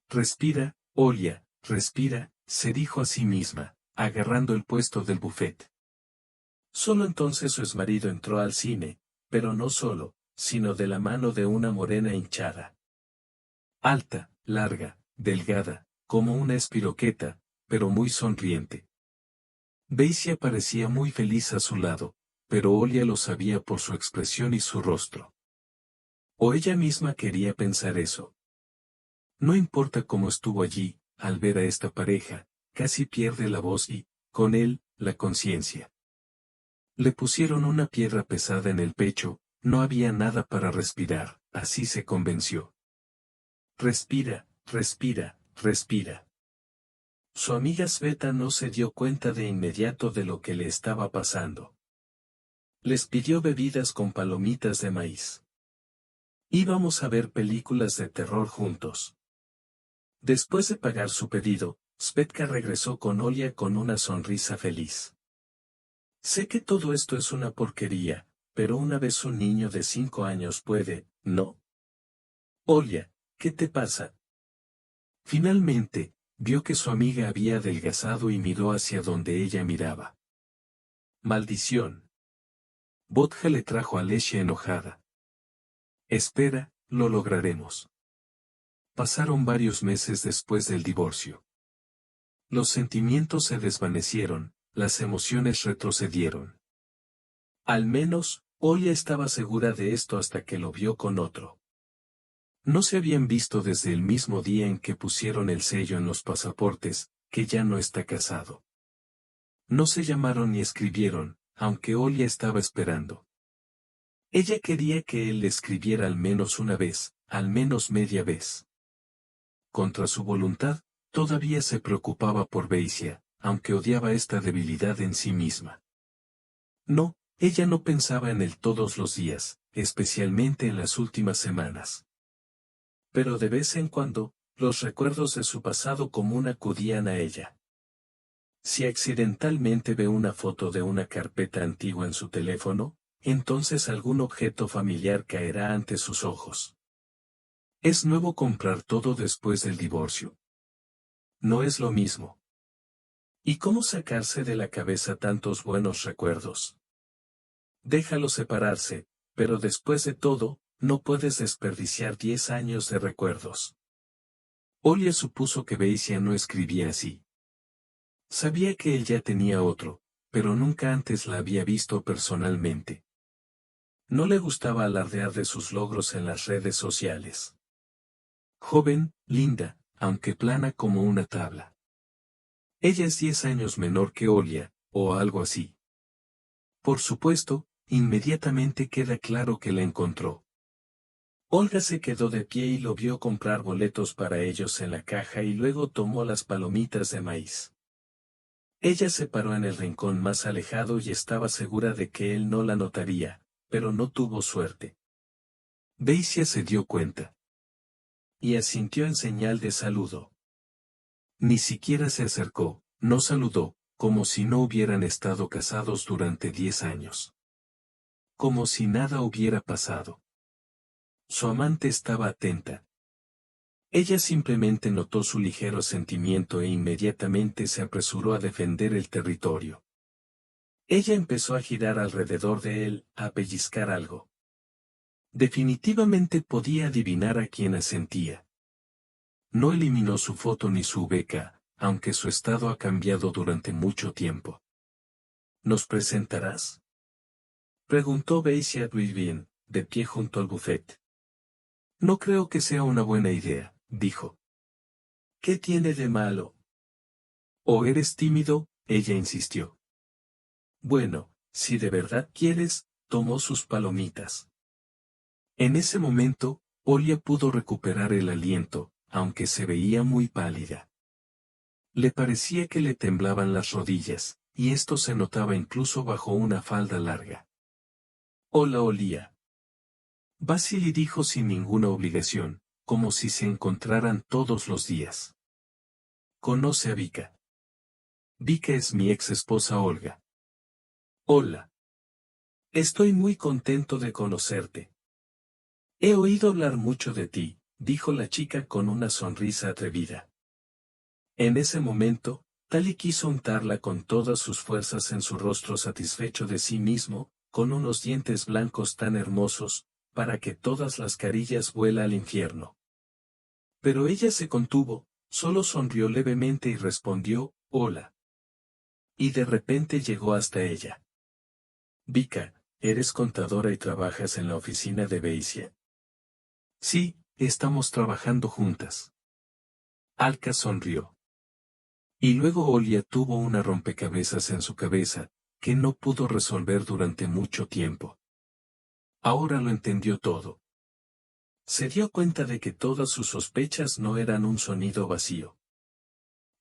Respira, Olia, respira, se dijo a sí misma, agarrando el puesto del buffet. Solo entonces su exmarido entró al cine, pero no solo, sino de la mano de una morena hinchada. Alta, larga, delgada, como una espiroqueta, pero muy sonriente. Daisy parecía muy feliz a su lado, pero Olia lo sabía por su expresión y su rostro. O ella misma quería pensar eso. No importa cómo estuvo allí, al ver a esta pareja, casi pierde la voz y, con él, la conciencia. Le pusieron una piedra pesada en el pecho, no había nada para respirar, así se convenció. Respira, respira, respira. Su amiga Sveta no se dio cuenta de inmediato de lo que le estaba pasando. Les pidió bebidas con palomitas de maíz. Íbamos a ver películas de terror juntos. Después de pagar su pedido, Svetka regresó con Olia con una sonrisa feliz. Sé que todo esto es una porquería, pero una vez un niño de 5 años puede, ¿no? Olia, ¿qué te pasa? Finalmente, vio que su amiga había adelgazado y miró hacia donde ella miraba. Maldición. Vodka le trajo a Lesia enojada. Espera, lo lograremos. Pasaron varios meses después del divorcio. Los sentimientos se desvanecieron, las emociones retrocedieron. Al menos, Olia estaba segura de esto hasta que lo vio con otro. No se habían visto desde el mismo día en que pusieron el sello en los pasaportes, que ya no está casado. No se llamaron ni escribieron, aunque Olia estaba esperando. Ella quería que él le escribiera al menos una vez, al menos media vez. Contra su voluntad, todavía se preocupaba por Beisia, aunque odiaba esta debilidad en sí misma. No, ella no pensaba en él todos los días, especialmente en las últimas semanas. Pero de vez en cuando, los recuerdos de su pasado común acudían a ella. Si accidentalmente ve una foto de una carpeta antigua en su teléfono, entonces algún objeto familiar caerá ante sus ojos. Es nuevo comprar todo después del divorcio. No es lo mismo. ¿Y cómo sacarse de la cabeza tantos buenos recuerdos? Déjalo separarse, pero después de todo, no puedes desperdiciar 10 años de recuerdos. Olia supuso que Beisia no escribía así. Sabía que él ya tenía otro, pero nunca antes la había visto personalmente. No le gustaba alardear de sus logros en las redes sociales. Joven, linda, aunque plana como una tabla. Ella es 10 años menor que Olia, o algo así. Por supuesto, inmediatamente queda claro que la encontró. Olga se quedó de pie y lo vio comprar boletos para ellos en la caja y luego tomó las palomitas de maíz. Ella se paró en el rincón más alejado y estaba segura de que él no la notaría, pero no tuvo suerte. Daisy se dio cuenta. Y asintió en señal de saludo. Ni siquiera se acercó, no saludó, como si no hubieran estado casados durante 10 años. Como si nada hubiera pasado. Su amante estaba atenta. Ella simplemente notó su ligero sentimiento e inmediatamente se apresuró a defender el territorio. Ella empezó a girar alrededor de él, a pellizcar algo. Definitivamente podía adivinar a quién asentía. No eliminó su foto ni su beca, aunque su estado ha cambiado durante mucho tiempo. ¿Nos presentarás? Preguntó Beisia a Duivien, de pie junto al buffet. No creo que sea una buena idea, dijo. ¿Qué tiene de malo? ¿O eres tímido? Ella insistió. Bueno, si de verdad quieres, tomó sus palomitas. En ese momento, Olia pudo recuperar el aliento, aunque se veía muy pálida. Le parecía que le temblaban las rodillas, y esto se notaba incluso bajo una falda larga. Hola Olia. Vasily dijo sin ninguna obligación, como si se encontraran todos los días. ¿Conoce a Vika? Vika es mi ex esposa Olga. Hola. Estoy muy contento de conocerte. He oído hablar mucho de ti, dijo la chica con una sonrisa atrevida. En ese momento, Tali quiso untarla con todas sus fuerzas en su rostro satisfecho de sí mismo, con unos dientes blancos tan hermosos, para que todas las carillas vuela al infierno. Pero ella se contuvo, solo sonrió levemente y respondió, hola. Y de repente llegó hasta ella. Vika, ¿eres contadora y trabajas en la oficina de Beisia? Sí, estamos trabajando juntas. Alka sonrió. Y luego Olia tuvo una rompecabezas en su cabeza, que no pudo resolver durante mucho tiempo. Ahora lo entendió todo. Se dio cuenta de que todas sus sospechas no eran un sonido vacío.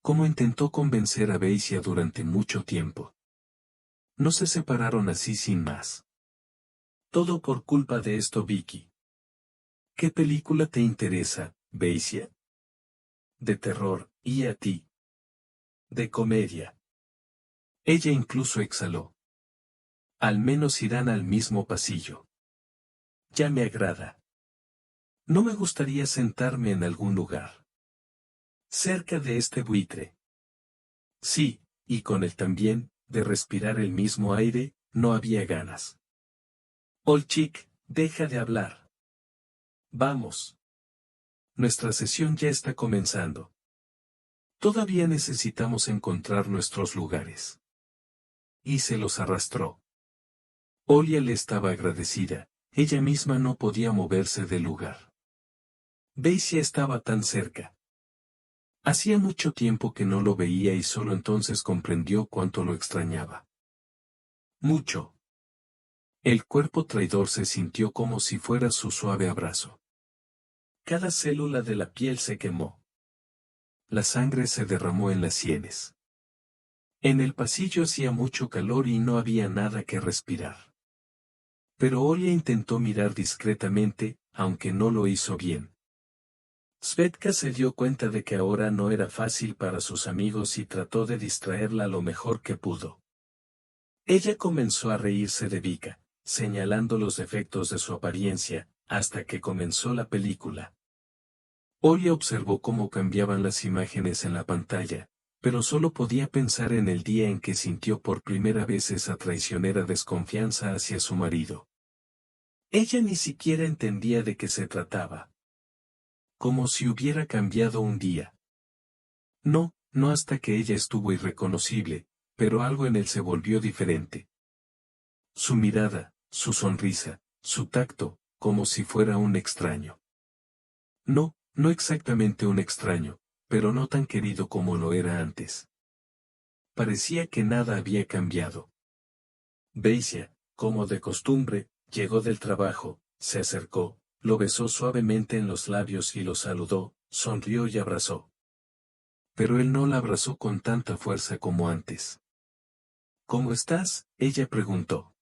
Como intentó convencer a Beisia durante mucho tiempo. No se separaron así sin más. Todo por culpa de esto, Vicky. ¿Qué película te interesa, Beisia? De terror, ¿y a ti? De comedia. Ella incluso exhaló. Al menos irán al mismo pasillo. Ya me agrada. No me gustaría sentarme en algún lugar. Cerca de este buitre. Sí, y con él también, de respirar el mismo aire, no había ganas. Olchik, deja de hablar. Vamos. Nuestra sesión ya está comenzando. Todavía necesitamos encontrar nuestros lugares. Y se los arrastró. Olia le estaba agradecida, ella misma no podía moverse del lugar. Beisia estaba tan cerca. Hacía mucho tiempo que no lo veía y solo entonces comprendió cuánto lo extrañaba. Mucho. El cuerpo traidor se sintió como si fuera su suave abrazo. Cada célula de la piel se quemó. La sangre se derramó en las sienes. En el pasillo hacía mucho calor y no había nada que respirar. Pero Olia intentó mirar discretamente, aunque no lo hizo bien. Svetka se dio cuenta de que ahora no era fácil para sus amigos y trató de distraerla lo mejor que pudo. Ella comenzó a reírse de Vika, señalando los defectos de su apariencia, hasta que comenzó la película. Olia observó cómo cambiaban las imágenes en la pantalla, pero solo podía pensar en el día en que sintió por primera vez esa traicionera desconfianza hacia su marido. Ella ni siquiera entendía de qué se trataba. Como si hubiera cambiado un día. No, no hasta que ella estuvo irreconocible, pero algo en él se volvió diferente. Su mirada, su sonrisa, su tacto, como si fuera un extraño. No, no exactamente un extraño, pero no tan querido como lo era antes. Parecía que nada había cambiado. Beisia, como de costumbre, llegó del trabajo, se acercó, lo besó suavemente en los labios y lo saludó, sonrió y abrazó. Pero él no la abrazó con tanta fuerza como antes. ¿Cómo estás?, ella preguntó.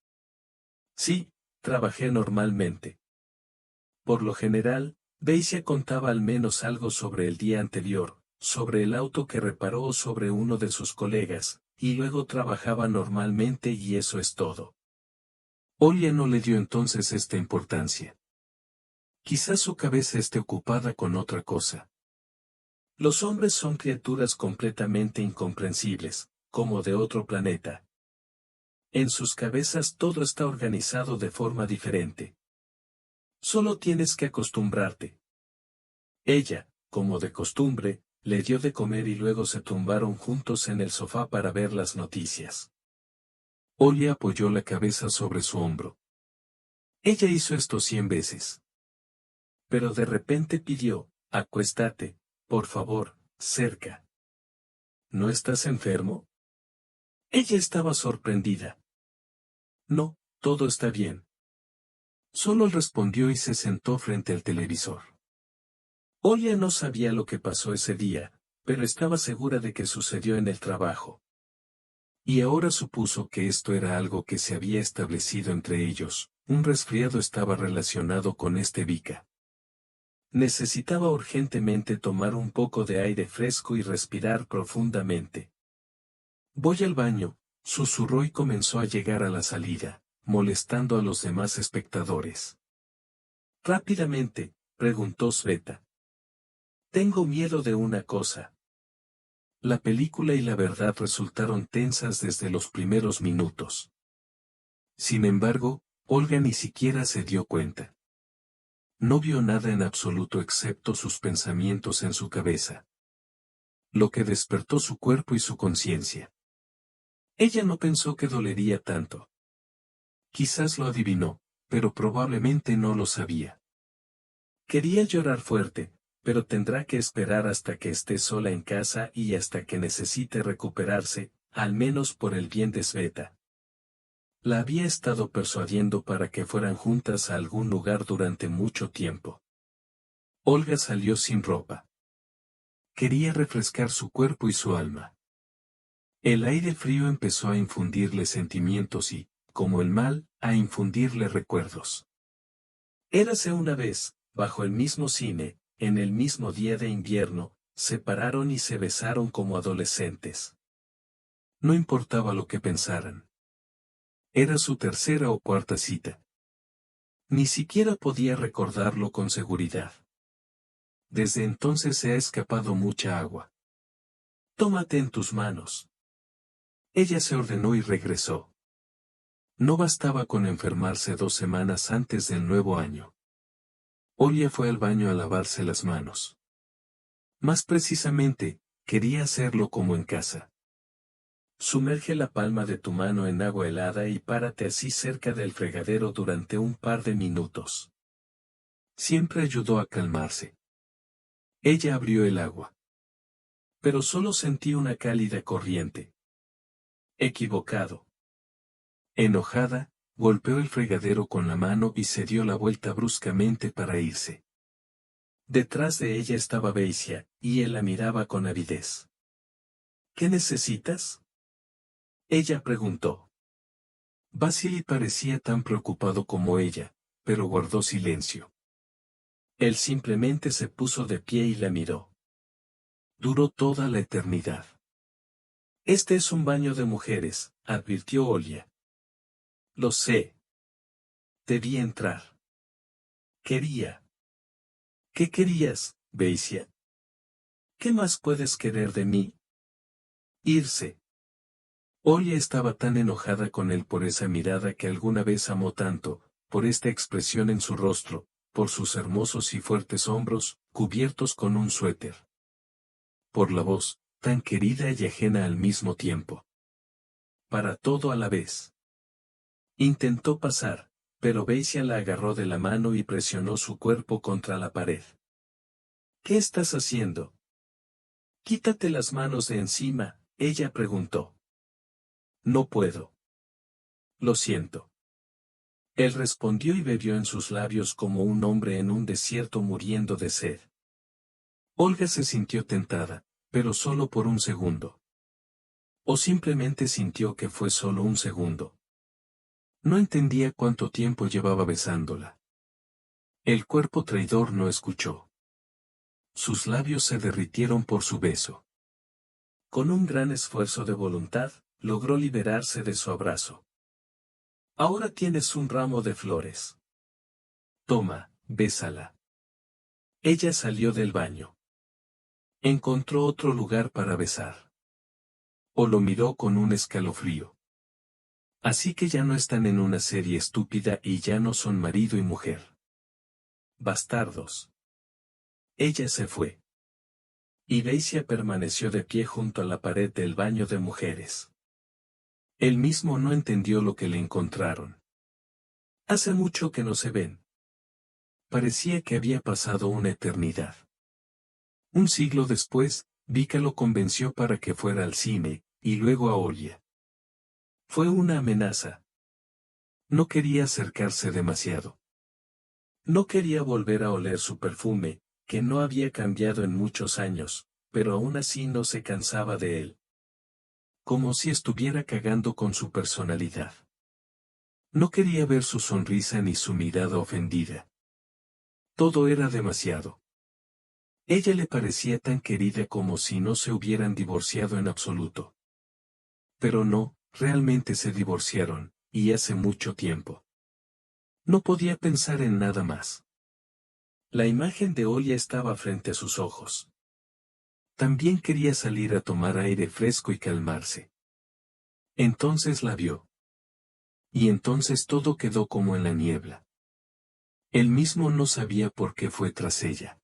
Sí, trabajé normalmente. Por lo general, Beisia contaba al menos algo sobre el día anterior, sobre el auto que reparó o sobre uno de sus colegas, y luego trabajaba normalmente y eso es todo. Olia no le dio entonces esta importancia. Quizás su cabeza esté ocupada con otra cosa. Los hombres son criaturas completamente incomprensibles, como de otro planeta. En sus cabezas todo está organizado de forma diferente. Solo tienes que acostumbrarte. Ella, como de costumbre, le dio de comer y luego se tumbaron juntos en el sofá para ver las noticias. Olia apoyó la cabeza sobre su hombro. Ella hizo esto 100 veces. Pero de repente pidió, acuéstate, por favor, cerca. ¿No estás enfermo? Ella estaba sorprendida. No, todo está bien. Solo respondió y se sentó frente al televisor. Olia no sabía lo que pasó ese día, pero estaba segura de que sucedió en el trabajo. Y ahora supuso que esto era algo que se había establecido entre ellos, un resfriado estaba relacionado con este Vika. Necesitaba urgentemente tomar un poco de aire fresco y respirar profundamente. Voy al baño, susurró y comenzó a llegar a la salida, molestando a los demás espectadores. Rápidamente, preguntó Sveta. Tengo miedo de una cosa. La película y la verdad resultaron tensas desde los primeros minutos. Sin embargo, Olga ni siquiera se dio cuenta. No vio nada en absoluto excepto sus pensamientos en su cabeza. Lo que despertó su cuerpo y su conciencia. Ella no pensó que dolería tanto. Quizás lo adivinó, pero probablemente no lo sabía. Quería llorar fuerte, pero tendrá que esperar hasta que esté sola en casa y hasta que necesite recuperarse, al menos por el bien de Sveta. La había estado persuadiendo para que fueran juntas a algún lugar durante mucho tiempo. Olga salió sin ropa. Quería refrescar su cuerpo y su alma. El aire frío empezó a infundirle sentimientos y, como el mal, a infundirle recuerdos. Érase una vez, bajo el mismo cine, en el mismo día de invierno, se pararon y se besaron como adolescentes. No importaba lo que pensaran. Era su tercera o cuarta cita. Ni siquiera podía recordarlo con seguridad. Desde entonces se ha escapado mucha agua. Tómate en tus manos. Ella se ordenó y regresó. No bastaba con enfermarse 2 semanas antes del nuevo año. Olga fue al baño a lavarse las manos. Más precisamente, quería hacerlo como en casa. Sumerge la palma de tu mano en agua helada y párate así cerca del fregadero durante un par de minutos. Siempre ayudó a calmarse. Ella abrió el agua. Pero solo sentí una cálida corriente. Equivocado. Enojada, golpeó el fregadero con la mano y se dio la vuelta bruscamente para irse. Detrás de ella estaba Beisia, y él la miraba con avidez. ¿Qué necesitas? Ella preguntó. Vasily parecía tan preocupado como ella, pero guardó silencio. Él simplemente se puso de pie y la miró. Duró toda la eternidad. Este es un baño de mujeres, advirtió Olga. Lo sé. Te vi entrar. Quería. ¿Qué querías, Beisia? ¿Qué más puedes querer de mí? Irse. Olga estaba tan enojada con él por esa mirada que alguna vez amó tanto, por esta expresión en su rostro, por sus hermosos y fuertes hombros, cubiertos con un suéter. Por la voz, tan querida y ajena al mismo tiempo. Para todo a la vez. Intentó pasar, pero Beisia la agarró de la mano y presionó su cuerpo contra la pared. ¿Qué estás haciendo? Quítate las manos de encima, ella preguntó. No puedo. Lo siento. Él respondió y bebió en sus labios como un hombre en un desierto muriendo de sed. Olga se sintió tentada, pero solo por un segundo. O simplemente sintió que fue solo un segundo. No entendía cuánto tiempo llevaba besándola. El cuerpo traidor no escuchó. Sus labios se derritieron por su beso. Con un gran esfuerzo de voluntad, logró liberarse de su abrazo. Ahora tienes un ramo de flores. Toma, bésala. Ella salió del baño. Encontró otro lugar para besar. O lo miró con un escalofrío. Así que ya no están en una serie estúpida y ya no son marido y mujer. Bastardos. Ella se fue. Y Beisia permaneció de pie junto a la pared del baño de mujeres. Él mismo no entendió lo que le encontraron. Hace mucho que no se ven. Parecía que había pasado una eternidad. Un siglo después, Vika lo convenció para que fuera al cine, y luego a Olga. Fue una amenaza. No quería acercarse demasiado. No quería volver a oler su perfume, que no había cambiado en muchos años, pero aún así no se cansaba de él. Como si estuviera cagando con su personalidad. No quería ver su sonrisa ni su mirada ofendida. Todo era demasiado. Ella le parecía tan querida como si no se hubieran divorciado en absoluto. Pero no, realmente se divorciaron, y hace mucho tiempo. No podía pensar en nada más. La imagen de Olia estaba frente a sus ojos. También quería salir a tomar aire fresco y calmarse. Entonces la vio. Y entonces todo quedó como en la niebla. Él mismo no sabía por qué fue tras ella.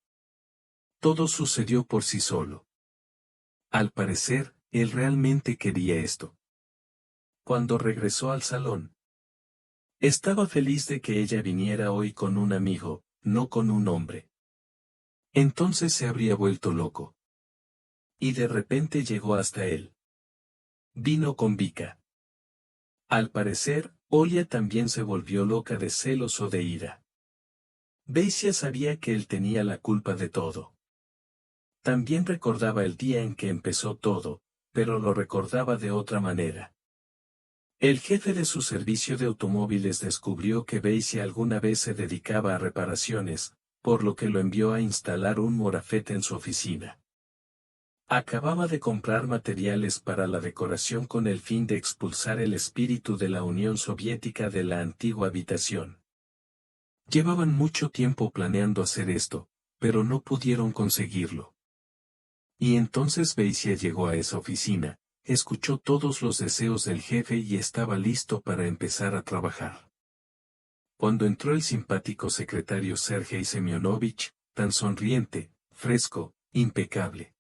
Todo sucedió por sí solo. Al parecer, él realmente quería esto. Cuando regresó al salón, estaba feliz de que ella viniera hoy con un amigo, no con un hombre. Entonces se habría vuelto loco. Y de repente llegó hasta él. Vino con Vika. Al parecer, Olia también se volvió loca de celos o de ira. Beisia sabía que él tenía la culpa de todo. También recordaba el día en que empezó todo, pero lo recordaba de otra manera. El jefe de su servicio de automóviles descubrió que Beisia alguna vez se dedicaba a reparaciones, por lo que lo envió a instalar un morafete en su oficina. Acababa de comprar materiales para la decoración con el fin de expulsar el espíritu de la Unión Soviética de la antigua habitación. Llevaban mucho tiempo planeando hacer esto, pero no pudieron conseguirlo. Y entonces Beisia llegó a esa oficina, escuchó todos los deseos del jefe y estaba listo para empezar a trabajar. Cuando entró el simpático secretario Sergei Semyonovich, tan sonriente, fresco, impecable.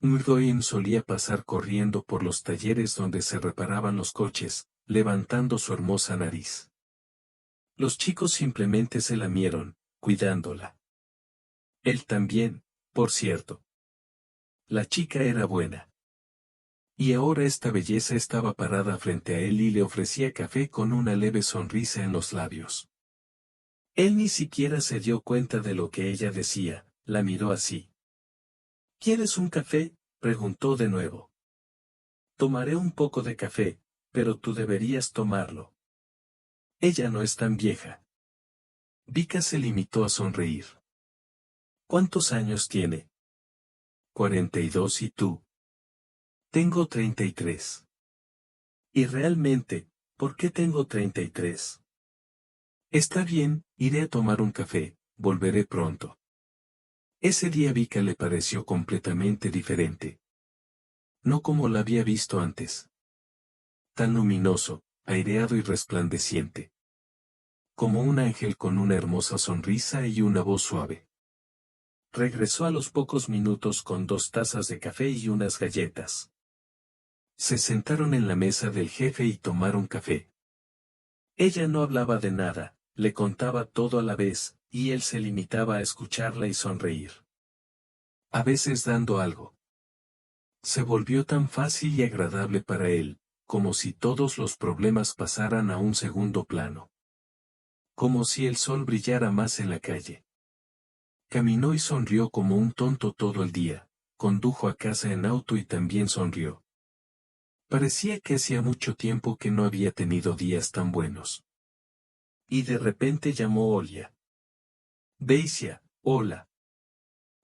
Murdoin solía pasar corriendo por los talleres donde se reparaban los coches, levantando su hermosa nariz. Los chicos simplemente se lamieron, cuidándola. Él también, por cierto. La chica era buena. Y ahora esta belleza estaba parada frente a él y le ofrecía café con una leve sonrisa en los labios. Él ni siquiera se dio cuenta de lo que ella decía, la miró así. ¿Quieres un café?, preguntó de nuevo. Tomaré un poco de café, pero tú deberías tomarlo. Ella no es tan vieja. Vika se limitó a sonreír. ¿Cuántos años tiene? 42 y tú. Tengo 33. Y realmente, ¿por qué tengo 33? Está bien, iré a tomar un café, volveré pronto. Ese día Vika le pareció completamente diferente. No como la había visto antes. Tan luminoso, aireado y resplandeciente. Como un ángel con una hermosa sonrisa y una voz suave. Regresó a los pocos minutos con 2 tazas de café y unas galletas. Se sentaron en la mesa del jefe y tomaron café. Ella no hablaba de nada, le contaba todo a la vez, y él se limitaba a escucharla y sonreír. A veces dando algo. Se volvió tan fácil y agradable para él, como si todos los problemas pasaran a un segundo plano. Como si el sol brillara más en la calle. Caminó y sonrió como un tonto todo el día, condujo a casa en auto y también sonrió. Parecía que hacía mucho tiempo que no había tenido días tan buenos. Y de repente llamó Olia. Beisia, hola.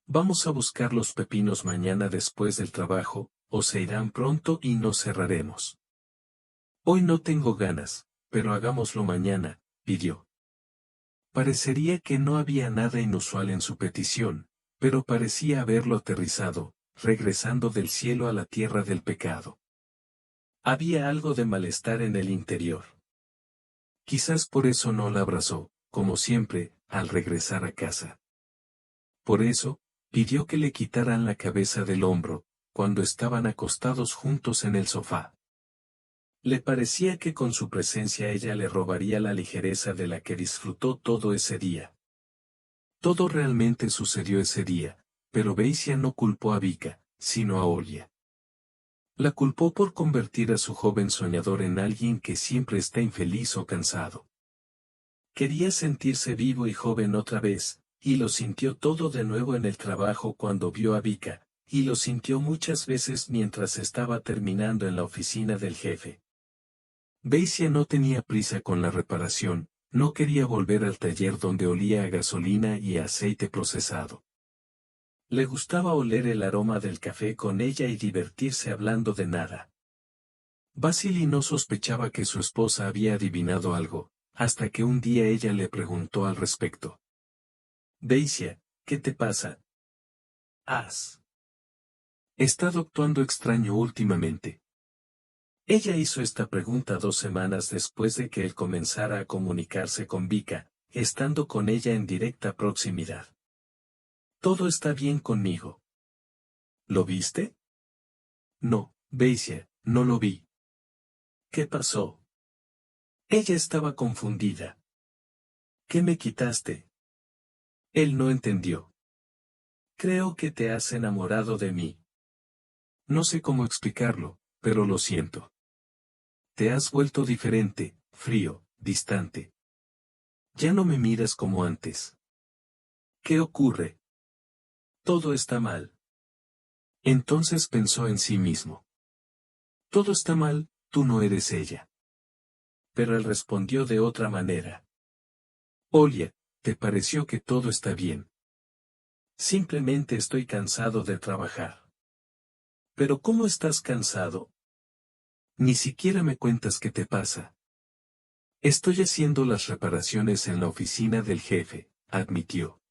Vamos a buscar los pepinos mañana después del trabajo, o se irán pronto y nos cerraremos. Hoy no tengo ganas, pero hagámoslo mañana, pidió. Parecería que no había nada inusual en su petición, pero parecía haberlo aterrizado, regresando del cielo a la tierra del pecado. Había algo de malestar en el interior. Quizás por eso no la abrazó, como siempre, al regresar a casa. Por eso, pidió que le quitaran la cabeza del hombro, cuando estaban acostados juntos en el sofá. Le parecía que con su presencia ella le robaría la ligereza de la que disfrutó todo ese día. Todo realmente sucedió ese día, pero Beisia no culpó a Vika, sino a Olia. La culpó por convertir a su joven soñador en alguien que siempre está infeliz o cansado. Quería sentirse vivo y joven otra vez, y lo sintió todo de nuevo en el trabajo cuando vio a Vika, y lo sintió muchas veces mientras estaba terminando en la oficina del jefe. Beisia no tenía prisa con la reparación, no quería volver al taller donde olía a gasolina y a aceite procesado. Le gustaba oler el aroma del café con ella y divertirse hablando de nada. Vasily no sospechaba que su esposa había adivinado algo, hasta que un día ella le preguntó al respecto. Daisy, ¿qué te pasa? ¿Has estado actuando extraño últimamente? Ella hizo esta pregunta 2 semanas después de que él comenzara a comunicarse con Vika, estando con ella en directa proximidad. Todo está bien conmigo. ¿Lo viste? No, Daisy, no lo vi. ¿Qué pasó? Ella estaba confundida. ¿Qué me quitaste? Él no entendió. Creo que te has enamorado de mí. No sé cómo explicarlo, pero lo siento. Te has vuelto diferente, frío, distante. Ya no me miras como antes. ¿Qué ocurre? Todo está mal. Entonces pensó en sí mismo. Todo está mal, tú no eres ella. Pero él respondió de otra manera. Oye, ¿te pareció que todo está bien? Simplemente estoy cansado de trabajar. ¿Pero cómo estás cansado? Ni siquiera me cuentas qué te pasa. Estoy haciendo las reparaciones en la oficina del jefe, admitió.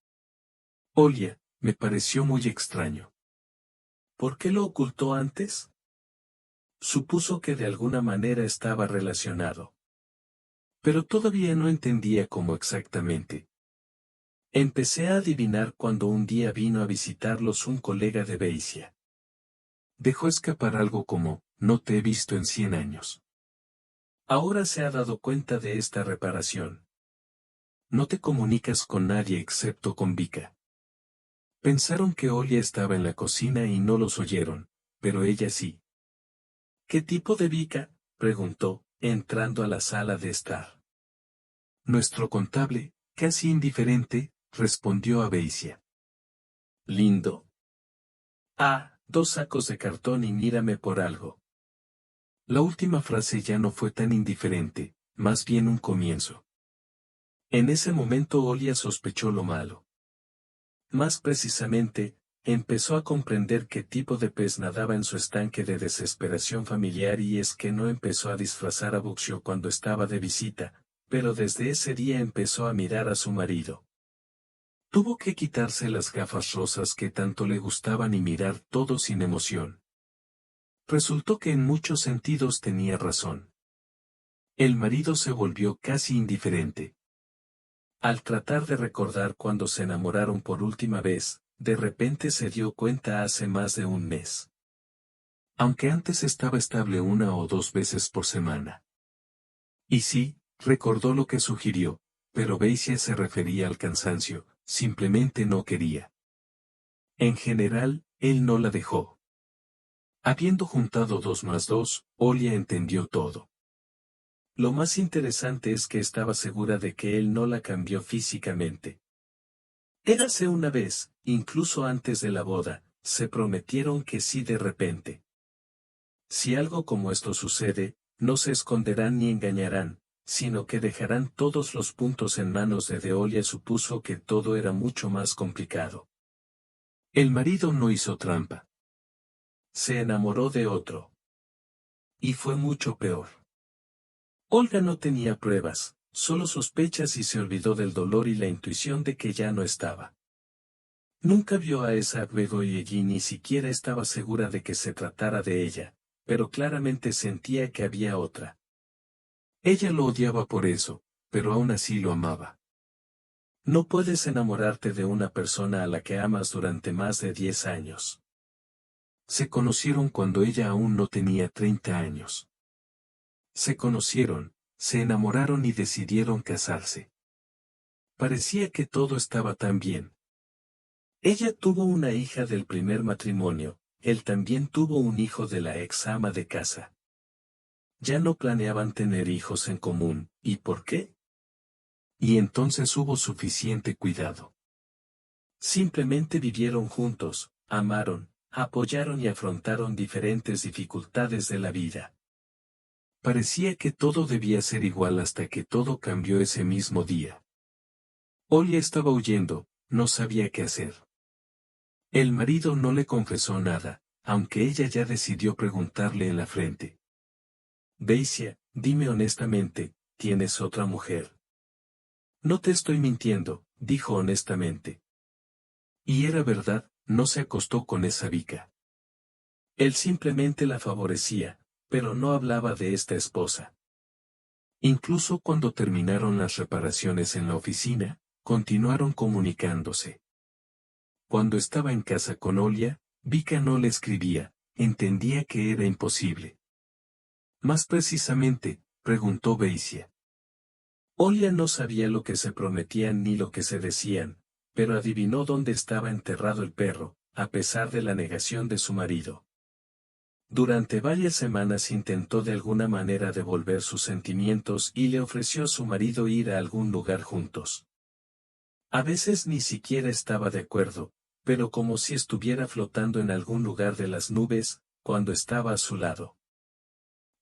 Oye, me pareció muy extraño. ¿Por qué lo ocultó antes? Supuso que de alguna manera estaba relacionado. Pero todavía no entendía cómo exactamente. Empecé a adivinar cuando un día vino a visitarlos un colega de Beisia. Dejó escapar algo como, no te he visto en 100 años. Ahora se ha dado cuenta de esta reparación. No te comunicas con nadie excepto con Vika. Pensaron que Olia estaba en la cocina y no los oyeron, pero ella sí. ¿Qué tipo de Vika? Preguntó, entrando a la sala de estar. Nuestro contable, casi indiferente, respondió a Beisia. Lindo. Ah, 2 sacos de cartón y mírame por algo. La última frase ya no fue tan indiferente, más bien un comienzo. En ese momento Olia sospechó lo malo. Más precisamente, empezó a comprender qué tipo de pez nadaba en su estanque de desesperación familiar y es que no empezó a disfrazar a Buxio cuando estaba de visita, pero desde ese día empezó a mirar a su marido. Tuvo que quitarse las gafas rosas que tanto le gustaban y mirar todo sin emoción. Resultó que en muchos sentidos tenía razón. El marido se volvió casi indiferente. Al tratar de recordar cuando se enamoraron por última vez, de repente se dio cuenta hace más de un mes. Aunque antes estaba estable 1 o 2 veces por semana. Y sí, recordó lo que sugirió, pero Beisia se refería al cansancio, simplemente no quería. En general, él no la dejó. Habiendo juntado 2 más 2, Olia entendió todo. Lo más interesante es que estaba segura de que él no la cambió físicamente. Érase una vez, incluso antes de la boda, se prometieron que sí de repente. Si algo como esto sucede, no se esconderán ni engañarán, sino que dejarán todos los puntos en manos de Deolia. Supuso que todo era mucho más complicado. El marido no hizo trampa. Se enamoró de otro. Y fue mucho peor. Olga no tenía pruebas, solo sospechas y se olvidó del dolor y la intuición de que ya no estaba. Nunca vio a esa luego y allí ni siquiera estaba segura de que se tratara de ella, pero claramente sentía que había otra. Ella lo odiaba por eso, pero aún así lo amaba. No puedes enamorarte de una persona a la que amas durante más de 10 años. Se conocieron cuando ella aún no tenía 30 años. Se conocieron, se enamoraron y decidieron casarse. Parecía que todo estaba tan bien. Ella tuvo una hija del primer matrimonio, él también tuvo un hijo de la ex ama de casa. Ya no planeaban tener hijos en común, ¿y por qué? Y entonces hubo suficiente cuidado. Simplemente vivieron juntos, amaron, apoyaron y afrontaron diferentes dificultades de la vida. Parecía que todo debía ser igual hasta que todo cambió ese mismo día. Olia estaba huyendo, no sabía qué hacer. El marido no le confesó nada, aunque ella ya decidió preguntarle en la frente. Daisy, dime honestamente, ¿tienes otra mujer? No te estoy mintiendo, dijo honestamente. Y era verdad, no se acostó con esa Vika. Él simplemente la favorecía, pero no hablaba de esta esposa. Incluso cuando terminaron las reparaciones en la oficina, continuaron comunicándose. Cuando estaba en casa con Olia, Vika no le escribía, entendía que era imposible. Más precisamente, preguntó Beisia. Olia no sabía lo que se prometían ni lo que se decían, pero adivinó dónde estaba enterrado el perro, a pesar de la negación de su marido. Durante varias semanas intentó de alguna manera devolver sus sentimientos y le ofreció a su marido ir a algún lugar juntos. A veces ni siquiera estaba de acuerdo, pero como si estuviera flotando en algún lugar de las nubes, cuando estaba a su lado.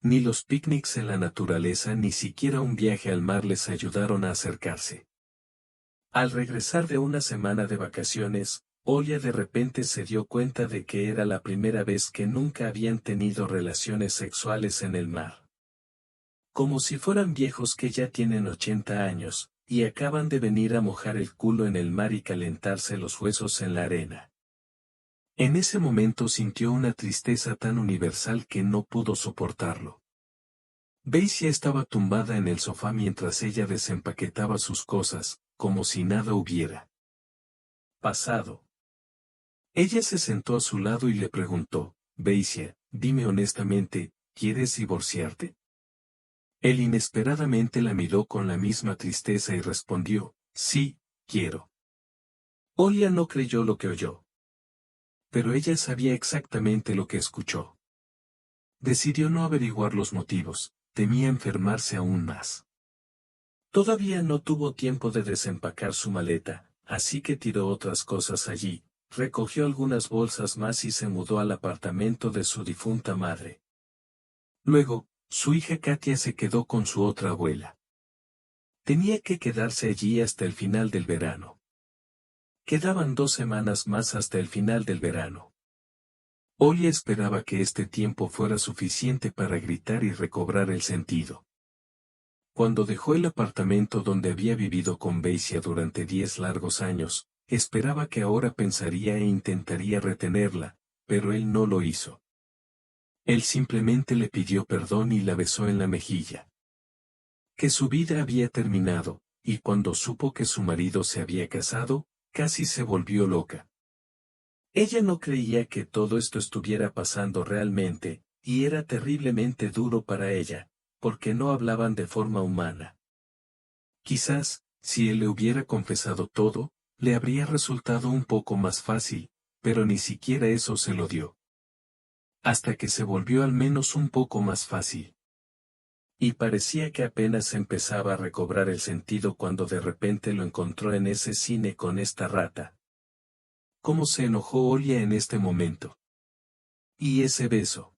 Ni los picnics en la naturaleza ni siquiera un viaje al mar les ayudaron a acercarse. Al regresar de una semana de vacaciones, Olia de repente se dio cuenta de que era la primera vez que nunca habían tenido relaciones sexuales en el mar. Como si fueran viejos que ya tienen 80 años, y acaban de venir a mojar el culo en el mar y calentarse los huesos en la arena. En ese momento sintió una tristeza tan universal que no pudo soportarlo. Beisia estaba tumbada en el sofá mientras ella desempaquetaba sus cosas, como si nada hubiera pasado. Ella se sentó a su lado y le preguntó, Beisia, dime honestamente, ¿quieres divorciarte? Él inesperadamente la miró con la misma tristeza y respondió, sí, quiero. Olia no creyó lo que oyó. Pero ella sabía exactamente lo que escuchó. Decidió no averiguar los motivos, temía enfermarse aún más. Todavía no tuvo tiempo de desempacar su maleta, así que tiró otras cosas allí, recogió algunas bolsas más y se mudó al apartamento de su difunta madre. Luego, su hija Katia se quedó con su otra abuela. Tenía que quedarse allí hasta el final del verano. Quedaban 2 semanas más hasta el final del verano. Olia esperaba que este tiempo fuera suficiente para gritar y recobrar el sentido. Cuando dejó el apartamento donde había vivido con Beisia durante 10 largos años, esperaba que ahora pensaría e intentaría retenerla, pero él no lo hizo. Él simplemente le pidió perdón y la besó en la mejilla. Que su vida había terminado, y cuando supo que su marido se había casado, casi se volvió loca. Ella no creía que todo esto estuviera pasando realmente, y era terriblemente duro para ella, porque no hablaban de forma humana. Quizás, si él le hubiera confesado todo, le habría resultado un poco más fácil, pero ni siquiera eso se lo dio. Hasta que se volvió al menos un poco más fácil. Y parecía que apenas empezaba a recobrar el sentido cuando de repente lo encontró en ese cine con esta rata. ¿Cómo se enojó Olia en este momento? Y ese beso.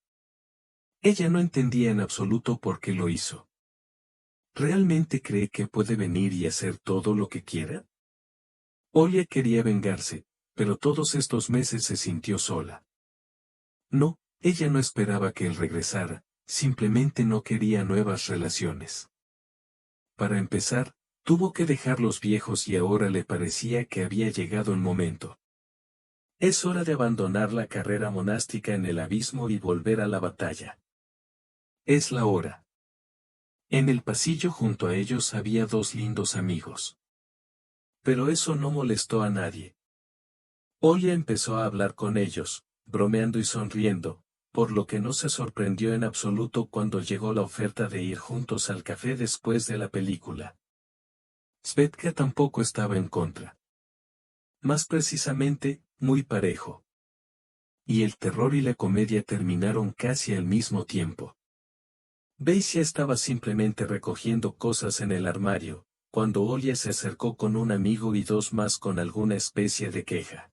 Ella no entendía en absoluto por qué lo hizo. ¿Realmente cree que puede venir y hacer todo lo que quiera? Olia quería vengarse, pero todos estos meses se sintió sola. No, ella no esperaba que él regresara, simplemente no quería nuevas relaciones. Para empezar, tuvo que dejar los viejos y ahora le parecía que había llegado el momento. Es hora de abandonar la carrera monástica en el abismo y volver a la batalla. Es la hora. En el pasillo junto a ellos había 2 lindos amigos. Pero eso no molestó a nadie. Olia empezó a hablar con ellos, bromeando y sonriendo, por lo que no se sorprendió en absoluto cuando llegó la oferta de ir juntos al café después de la película. Svetka tampoco estaba en contra. Más precisamente, muy parejo. Y el terror y la comedia terminaron casi al mismo tiempo. Beisia estaba simplemente recogiendo cosas en el armario, cuando Olia se acercó con un amigo y 2 más con alguna especie de queja.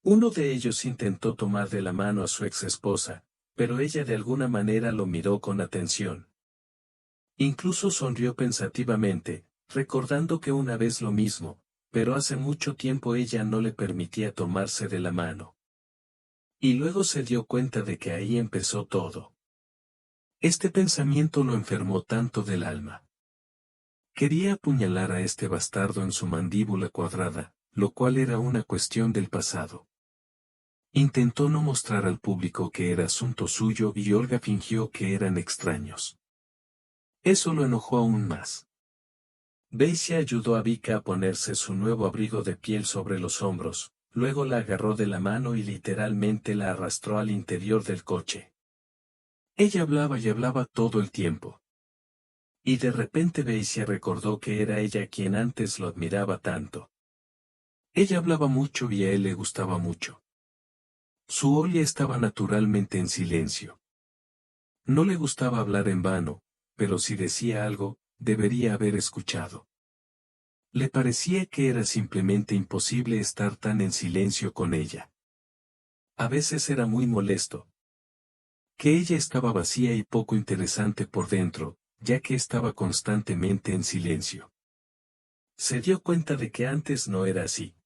Uno de ellos intentó tomar de la mano a su ex esposa, pero ella de alguna manera lo miró con atención. Incluso sonrió pensativamente, recordando que una vez lo mismo, pero hace mucho tiempo ella no le permitía tomarse de la mano. Y luego se dio cuenta de que ahí empezó todo. Este pensamiento lo enfermó tanto del alma. Quería apuñalar a este bastardo en su mandíbula cuadrada, lo cual era una cuestión del pasado. Intentó no mostrar al público que era asunto suyo y Olga fingió que eran extraños. Eso lo enojó aún más. Basie ayudó a Vika a ponerse su nuevo abrigo de piel sobre los hombros, luego la agarró de la mano y literalmente la arrastró al interior del coche. Ella hablaba y hablaba todo el tiempo. Y de repente Basie recordó que era ella quien antes lo admiraba tanto. Ella hablaba mucho y a él le gustaba mucho. Su Olga estaba naturalmente en silencio. No le gustaba hablar en vano, pero si decía algo, debería haber escuchado. Le parecía que era simplemente imposible estar tan en silencio con ella. A veces era muy molesto. Que ella estaba vacía y poco interesante por dentro, ya que estaba constantemente en silencio. Se dio cuenta de que antes no era así.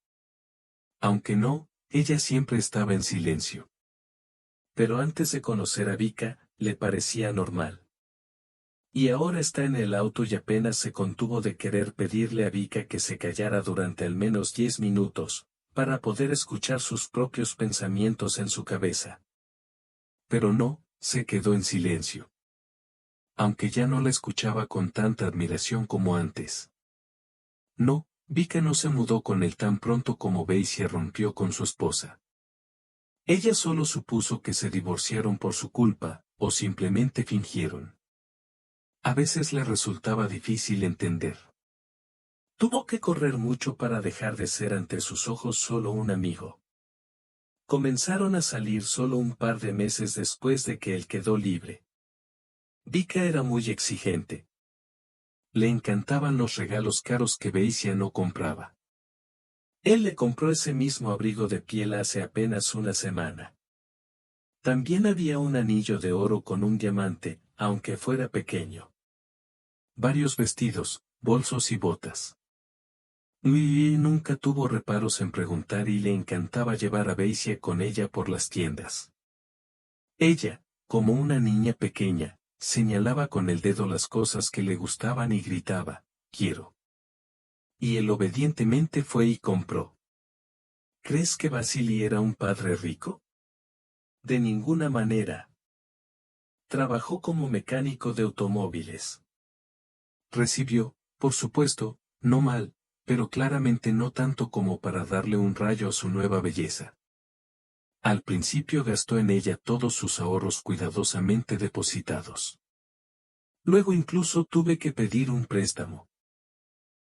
Aunque no, ella siempre estaba en silencio. Pero antes de conocer a Vika, le parecía normal. Y ahora está en el auto y apenas se contuvo de querer pedirle a Vika que se callara durante al menos 10 minutos, para poder escuchar sus propios pensamientos en su cabeza. Pero no, se quedó en silencio. Aunque ya no la escuchaba con tanta admiración como antes. No, Vika no se mudó con él tan pronto como Basie rompió con su esposa. Ella solo supuso que se divorciaron por su culpa, o simplemente fingieron. A veces le resultaba difícil entender. Tuvo que correr mucho para dejar de ser ante sus ojos solo un amigo. Comenzaron a salir solo un par de meses después de que él quedó libre. Vika era muy exigente. Le encantaban los regalos caros que Basie no compraba. Él le compró ese mismo abrigo de piel hace apenas una semana. También había un anillo de oro con un diamante, aunque fuera pequeño. Varios vestidos, bolsos y botas. Lui nunca tuvo reparos en preguntar y le encantaba llevar a Basie con ella por las tiendas. Ella, como una niña pequeña, señalaba con el dedo las cosas que le gustaban y gritaba, «Quiero». Y él obedientemente fue y compró. ¿Crees que Vasily era un padre rico? De ninguna manera. Trabajó como mecánico de automóviles. Recibió, por supuesto, no mal, pero claramente no tanto como para darle un rayo a su nueva belleza. Al principio gastó en ella todos sus ahorros cuidadosamente depositados. Luego incluso tuve que pedir un préstamo.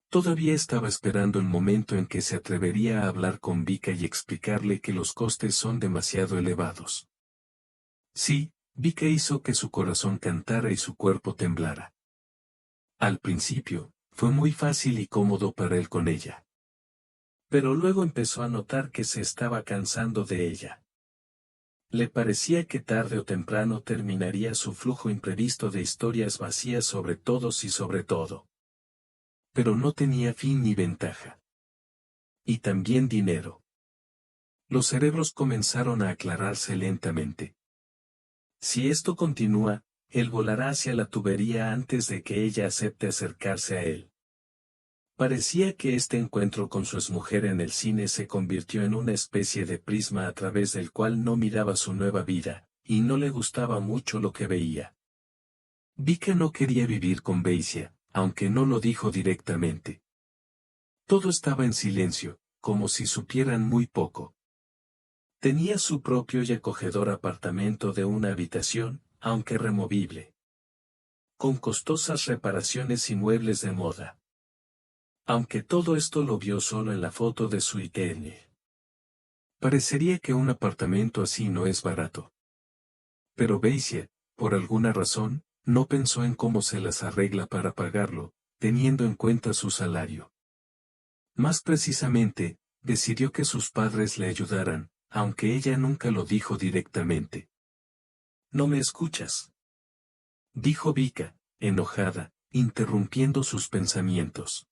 Todavía estaba esperando el momento en que se atrevería a hablar con Vika y explicarle que los costes son demasiado elevados. Sí, Vika hizo que su corazón cantara y su cuerpo temblara. Al principio, fue muy fácil y cómodo para él con ella. Pero luego empezó a notar que se estaba cansando de ella. Le parecía que tarde o temprano terminaría su flujo imprevisto de historias vacías sobre todos y sobre todo. Pero no tenía fin ni ventaja. Y también dinero. Los cerebros comenzaron a aclararse lentamente. Si esto continúa, él volará hacia la tubería antes de que ella acepte acercarse a él. Parecía que este encuentro con su exmujer en el cine se convirtió en una especie de prisma a través del cual no miraba su nueva vida, y no le gustaba mucho lo que veía. Vika no quería vivir con Basie, aunque no lo dijo directamente. Todo estaba en silencio, como si supieran muy poco. Tenía su propio y acogedor apartamento de una habitación, aunque removible. Con costosas reparaciones y muebles de moda. Aunque todo esto lo vio solo en la foto de su ITN. Parecería que un apartamento así no es barato. Pero Basie, por alguna razón, no pensó en cómo se las arregla para pagarlo, teniendo en cuenta su salario. Más precisamente, decidió que sus padres le ayudaran, aunque ella nunca lo dijo directamente. «¿No me escuchas?», dijo Vika, enojada, interrumpiendo sus pensamientos.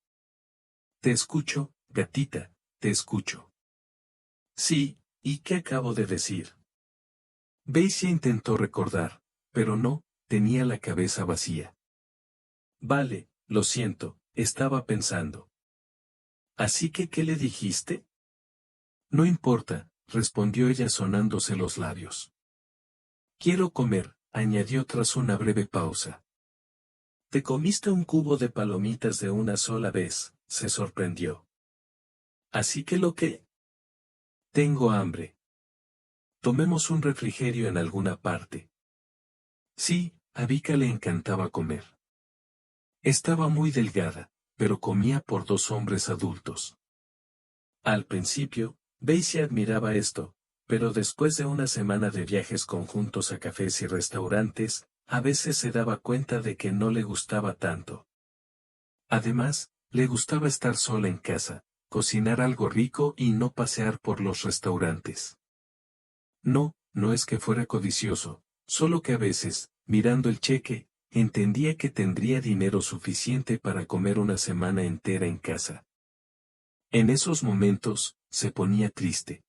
«Te escucho, gatita, te escucho». «Sí, ¿y qué acabo de decir?». Basie intentó recordar, pero no, tenía la cabeza vacía. «Vale, lo siento, estaba pensando». ¿Así que qué le dijiste? No importa, respondió ella sonándose los labios. Quiero comer, añadió tras una breve pausa. ¿Te comiste un cubo de palomitas de una sola vez?, se sorprendió. ¿Así que lo que? Tengo hambre. Tomemos un refrigerio en alguna parte. Sí, a Vika le encantaba comer. Estaba muy delgada, pero comía por 2 hombres adultos. Al principio, Daisy admiraba esto, pero después de una semana de viajes conjuntos a cafés y restaurantes, a veces se daba cuenta de que no le gustaba tanto. Además, le gustaba estar sola en casa, cocinar algo rico y no pasear por los restaurantes. No, no es que fuera codicioso, solo que a veces, mirando el cheque, entendía que tendría dinero suficiente para comer una semana entera en casa. En esos momentos, se ponía triste.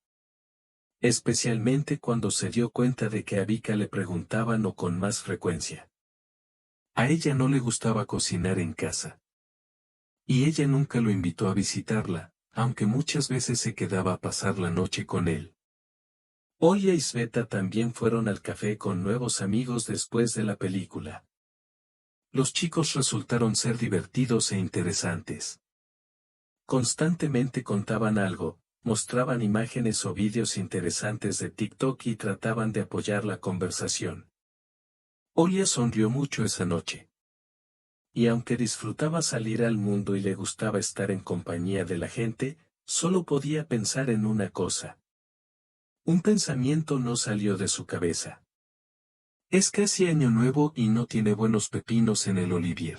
Especialmente cuando se dio cuenta de que a Vika le preguntaban o con más frecuencia. A ella no le gustaba cocinar en casa. Y ella nunca lo invitó a visitarla, aunque muchas veces se quedaba a pasar la noche con él. Olia y Sveta también fueron al café con nuevos amigos después de la película. Los chicos resultaron ser divertidos e interesantes. Constantemente contaban algo, mostraban imágenes o vídeos interesantes de TikTok y trataban de apoyar la conversación. Olia sonrió mucho esa noche. Y aunque disfrutaba salir al mundo y le gustaba estar en compañía de la gente, solo podía pensar en una cosa. Un pensamiento no salió de su cabeza. Es casi año nuevo y no tiene buenos pepinos en el olivier.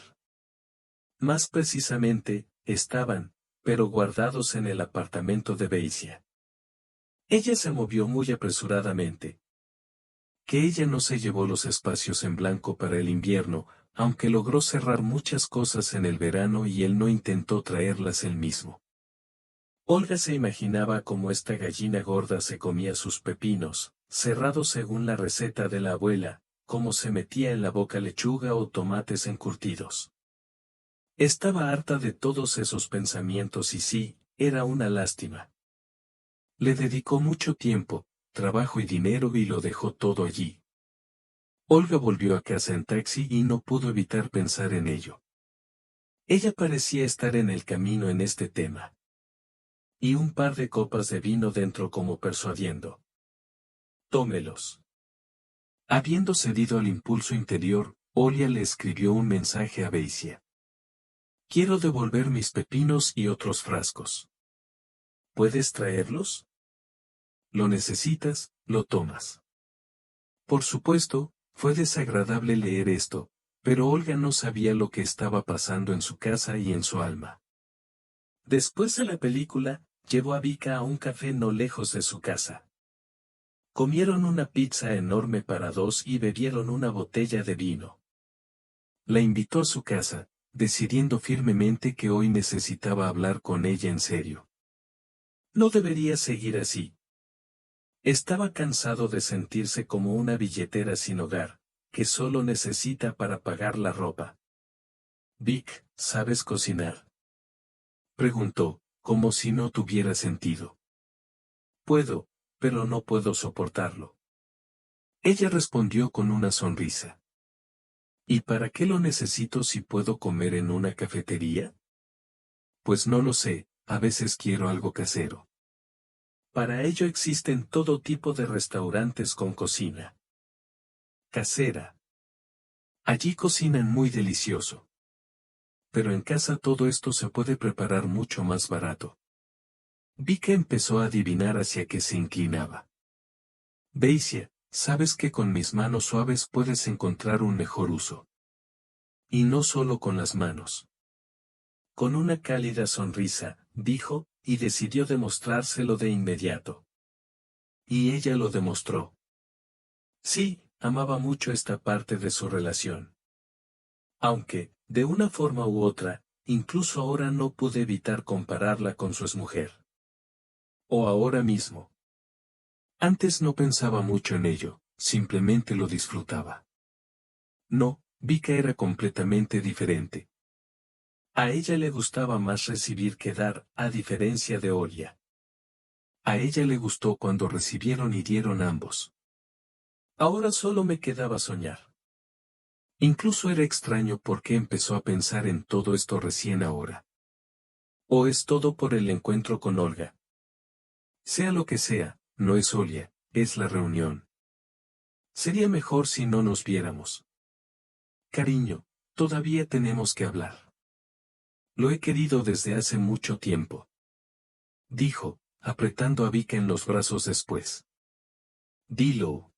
Más precisamente, estaban, pero guardados en el apartamento de Beisia. Ella se movió muy apresuradamente. Que ella no se llevó los espacios en blanco para el invierno, aunque logró cerrar muchas cosas en el verano y él no intentó traerlas él mismo. Olga se imaginaba cómo esta gallina gorda se comía sus pepinos, cerrados según la receta de la abuela, cómo se metía en la boca lechuga o tomates encurtidos. Estaba harta de todos esos pensamientos y sí, era una lástima. Le dedicó mucho tiempo, trabajo y dinero y lo dejó todo allí. Olga volvió a casa en taxi y no pudo evitar pensar en ello. Ella parecía estar en el camino en este tema. Y un par de copas de vino dentro como persuadiendo. Tómelos. Habiendo cedido al impulso interior, Olia le escribió un mensaje a Beisia. Quiero devolver mis pepinos y otros frascos. ¿Puedes traerlos? Lo necesitas, lo tomas. Por supuesto, fue desagradable leer esto, pero Olga no sabía lo que estaba pasando en su casa y en su alma. Después de la película, llevó a Vika a un café no lejos de su casa. Comieron una pizza enorme para 2 y bebieron una botella de vino. La invitó a su casa, decidiendo firmemente que hoy necesitaba hablar con ella en serio. No debería seguir así. Estaba cansado de sentirse como una billetera sin hogar, que solo necesita para pagar la ropa. Vic, ¿sabes cocinar? Preguntó, como si no tuviera sentido. Puedo, pero no puedo soportarlo. Ella respondió con una sonrisa. ¿Y para qué lo necesito si puedo comer en una cafetería? Pues no lo sé, a veces quiero algo casero. Para ello existen todo tipo de restaurantes con cocina casera. Allí cocinan muy delicioso. Pero en casa todo esto se puede preparar mucho más barato. Vika empezó a adivinar hacia qué se inclinaba. Beisia, sabes que con mis manos suaves puedes encontrar un mejor uso. Y no solo con las manos. Con una cálida sonrisa, dijo, y decidió demostrárselo de inmediato. Y ella lo demostró. Sí, amaba mucho esta parte de su relación. Aunque, de una forma u otra, incluso ahora no pude evitar compararla con su exmujer. O ahora mismo. Antes no pensaba mucho en ello, simplemente lo disfrutaba. No, Vika era completamente diferente. A ella le gustaba más recibir que dar, a diferencia de Olia. A ella le gustó cuando recibieron y dieron ambos. Ahora solo me quedaba soñar. Incluso era extraño porque empezó a pensar en todo esto recién ahora. ¿O es todo por el encuentro con Olga? Sea lo que sea, no es Olia, es la reunión. Sería mejor si no nos viéramos. Cariño, todavía tenemos que hablar. Lo he querido desde hace mucho tiempo. Dijo, apretando a Vika en los brazos después. Dilo.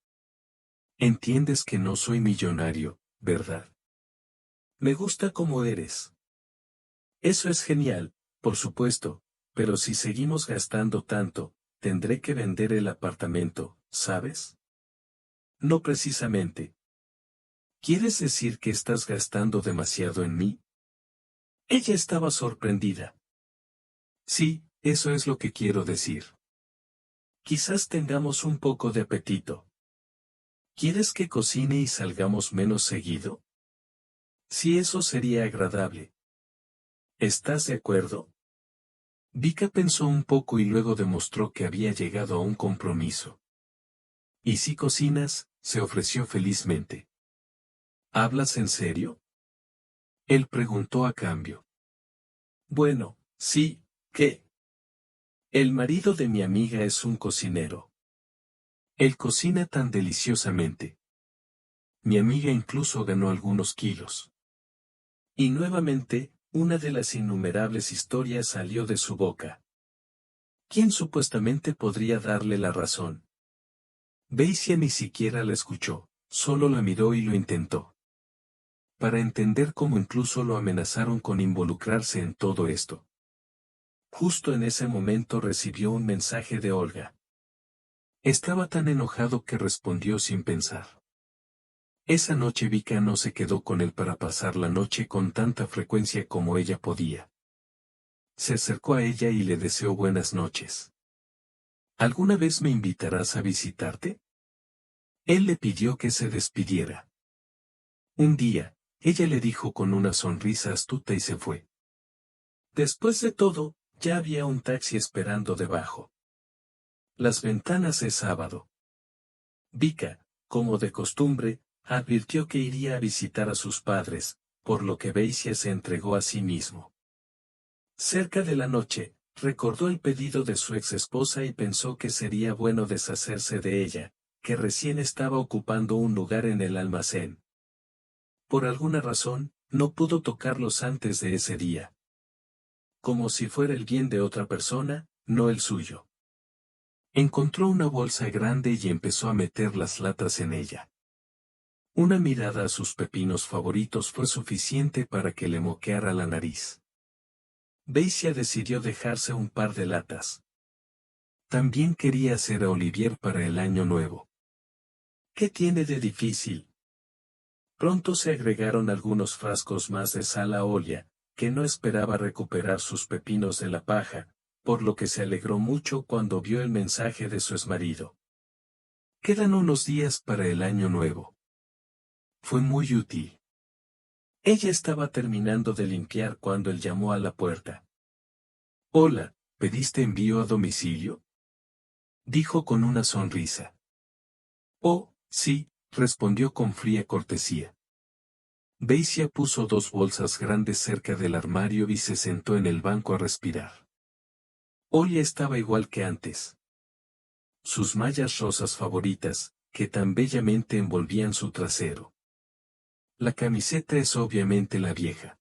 Entiendes que no soy millonario, ¿verdad? Me gusta como eres. Eso es genial, por supuesto, pero si seguimos gastando tanto, tendré que vender el apartamento, ¿sabes? No precisamente. ¿Quieres decir que estás gastando demasiado en mí? Ella estaba sorprendida. Sí, eso es lo que quiero decir. Quizás tengamos un poco de apetito. ¿Quieres que cocine y salgamos menos seguido? Sí, eso sería agradable. ¿Estás de acuerdo? Vika pensó un poco y luego demostró que había llegado a un compromiso. ¿Y si cocinas? Se ofreció felizmente. ¿Hablas en serio? Él preguntó a cambio. Bueno, sí, ¿qué? El marido de mi amiga es un cocinero. Él cocina tan deliciosamente. Mi amiga incluso ganó algunos kilos. Y nuevamente, una de las innumerables historias salió de su boca. ¿Quién supuestamente podría darle la razón? Beisia ni siquiera la escuchó, solo la miró y lo intentó. Para entender cómo incluso lo amenazaron con involucrarse en todo esto. Justo en ese momento recibió un mensaje de Olga. Estaba tan enojado que respondió sin pensar. Esa noche Vika no se quedó con él para pasar la noche con tanta frecuencia como ella podía. Se acercó a ella y le deseó buenas noches. ¿Alguna vez me invitarás a visitarte? Él le pidió que se despidiera. Un día, ella le dijo con una sonrisa astuta y se fue. Después de todo, ya había un taxi esperando debajo. Las ventanas de sábado. Vika, como de costumbre, advirtió que iría a visitar a sus padres, por lo que Beisia se entregó a sí mismo. Cerca de la noche, recordó el pedido de su ex esposa y pensó que sería bueno deshacerse de ella, que recién estaba ocupando un lugar en el almacén. Por alguna razón, no pudo tocarlos antes de ese día. Como si fuera el bien de otra persona, no el suyo. Encontró una bolsa grande y empezó a meter las latas en ella. Una mirada a sus pepinos favoritos fue suficiente para que le moqueara la nariz. Beisia decidió dejarse un par de latas. También quería hacer a Olivier para el año nuevo. ¿Qué tiene de difícil? Pronto se agregaron algunos frascos más de sal a Olia, que no esperaba recuperar sus pepinos de la paja, por lo que se alegró mucho cuando vio el mensaje de su exmarido. Quedan unos días para el año nuevo. Fue muy útil. Ella estaba terminando de limpiar cuando él llamó a la puerta. Hola, ¿pediste envío a domicilio? Dijo con una sonrisa. Oh, sí, respondió con fría cortesía. Beisia puso dos bolsas grandes cerca del armario y se sentó en el banco a respirar. Olia estaba igual que antes. Sus mallas rosas favoritas, que tan bellamente envolvían su trasero. La camiseta es obviamente la vieja.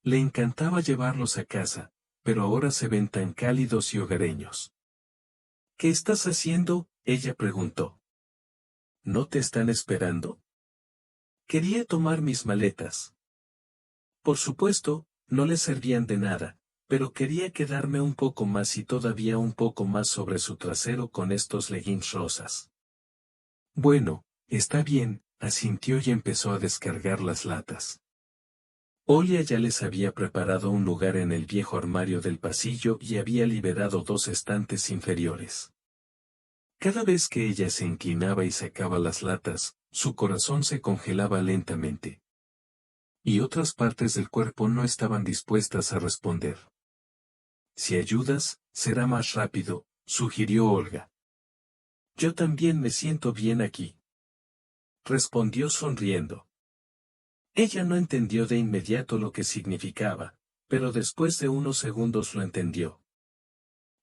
Le encantaba llevarlos a casa, pero ahora se ven tan cálidos y hogareños. ¿Qué estás haciendo? Ella preguntó. ¿No te están esperando? Quería tomar mis maletas. Por supuesto, no le servían de nada, pero quería quedarme un poco más y todavía un poco más sobre su trasero con estos leggings rosas. Bueno, está bien, asintió y empezó a descargar las latas. Olia ya les había preparado un lugar en el viejo armario del pasillo y había liberado dos estantes inferiores. Cada vez que ella se inclinaba y sacaba las latas, su corazón se congelaba lentamente. Y otras partes del cuerpo no estaban dispuestas a responder. Si ayudas, será más rápido, sugirió Olga. Yo también me siento bien aquí, respondió sonriendo. Ella no entendió de inmediato lo que significaba, pero después de unos segundos lo entendió.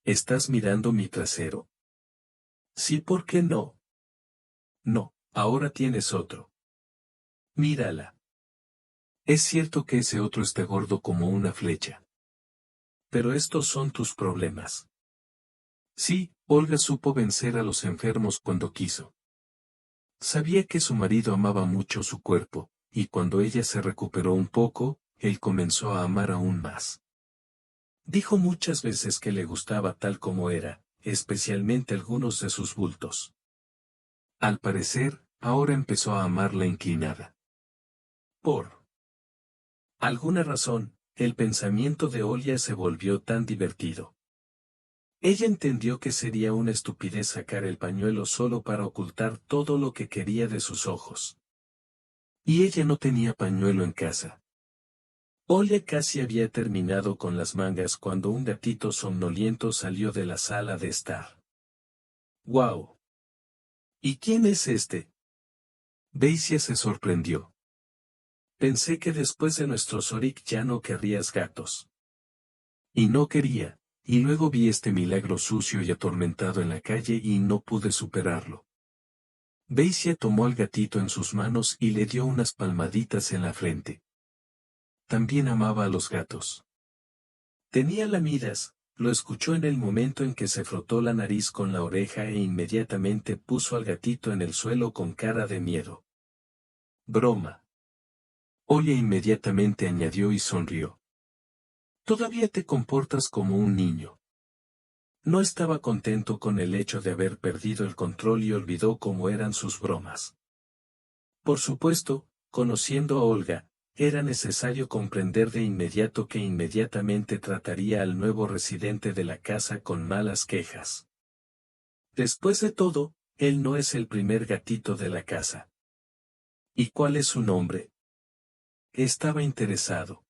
¿Estás mirando mi trasero? Sí, ¿por qué no? No, ahora tienes otro. Mírala. Es cierto que ese otro está gordo como una flecha. Pero estos son tus problemas. Sí, Olga supo vencer a los enfermos cuando quiso. Sabía que su marido amaba mucho su cuerpo, y cuando ella se recuperó un poco, él comenzó a amar aún más. Dijo muchas veces que le gustaba tal como era, especialmente algunos de sus bultos. Al parecer, ahora empezó a amarla inclinada. Por alguna razón, el pensamiento de Olia se volvió tan divertido. Ella entendió que sería una estupidez sacar el pañuelo solo para ocultar todo lo que quería de sus ojos. Y ella no tenía pañuelo en casa. Olia casi había terminado con las mangas cuando un gatito somnoliento salió de la sala de estar. ¡Guau! ¿Y quién es este? Beisia se sorprendió. Pensé que después de nuestro Zorik ya no querrías gatos. Y no quería, y luego vi este milagro sucio y atormentado en la calle y no pude superarlo. Beisia tomó al gatito en sus manos y le dio unas palmaditas en la frente. También amaba a los gatos. Tenía lamidas, lo escuchó en el momento en que se frotó la nariz con la oreja e inmediatamente puso al gatito en el suelo con cara de miedo. Broma. Olia inmediatamente añadió y sonrió. Todavía te comportas como un niño. No estaba contento con el hecho de haber perdido el control y olvidó cómo eran sus bromas. Por supuesto, conociendo a Olga, era necesario comprender de inmediato que inmediatamente trataría al nuevo residente de la casa con malas quejas. Después de todo, él no es el primer gatito de la casa. ¿Y cuál es su nombre? Estaba interesado.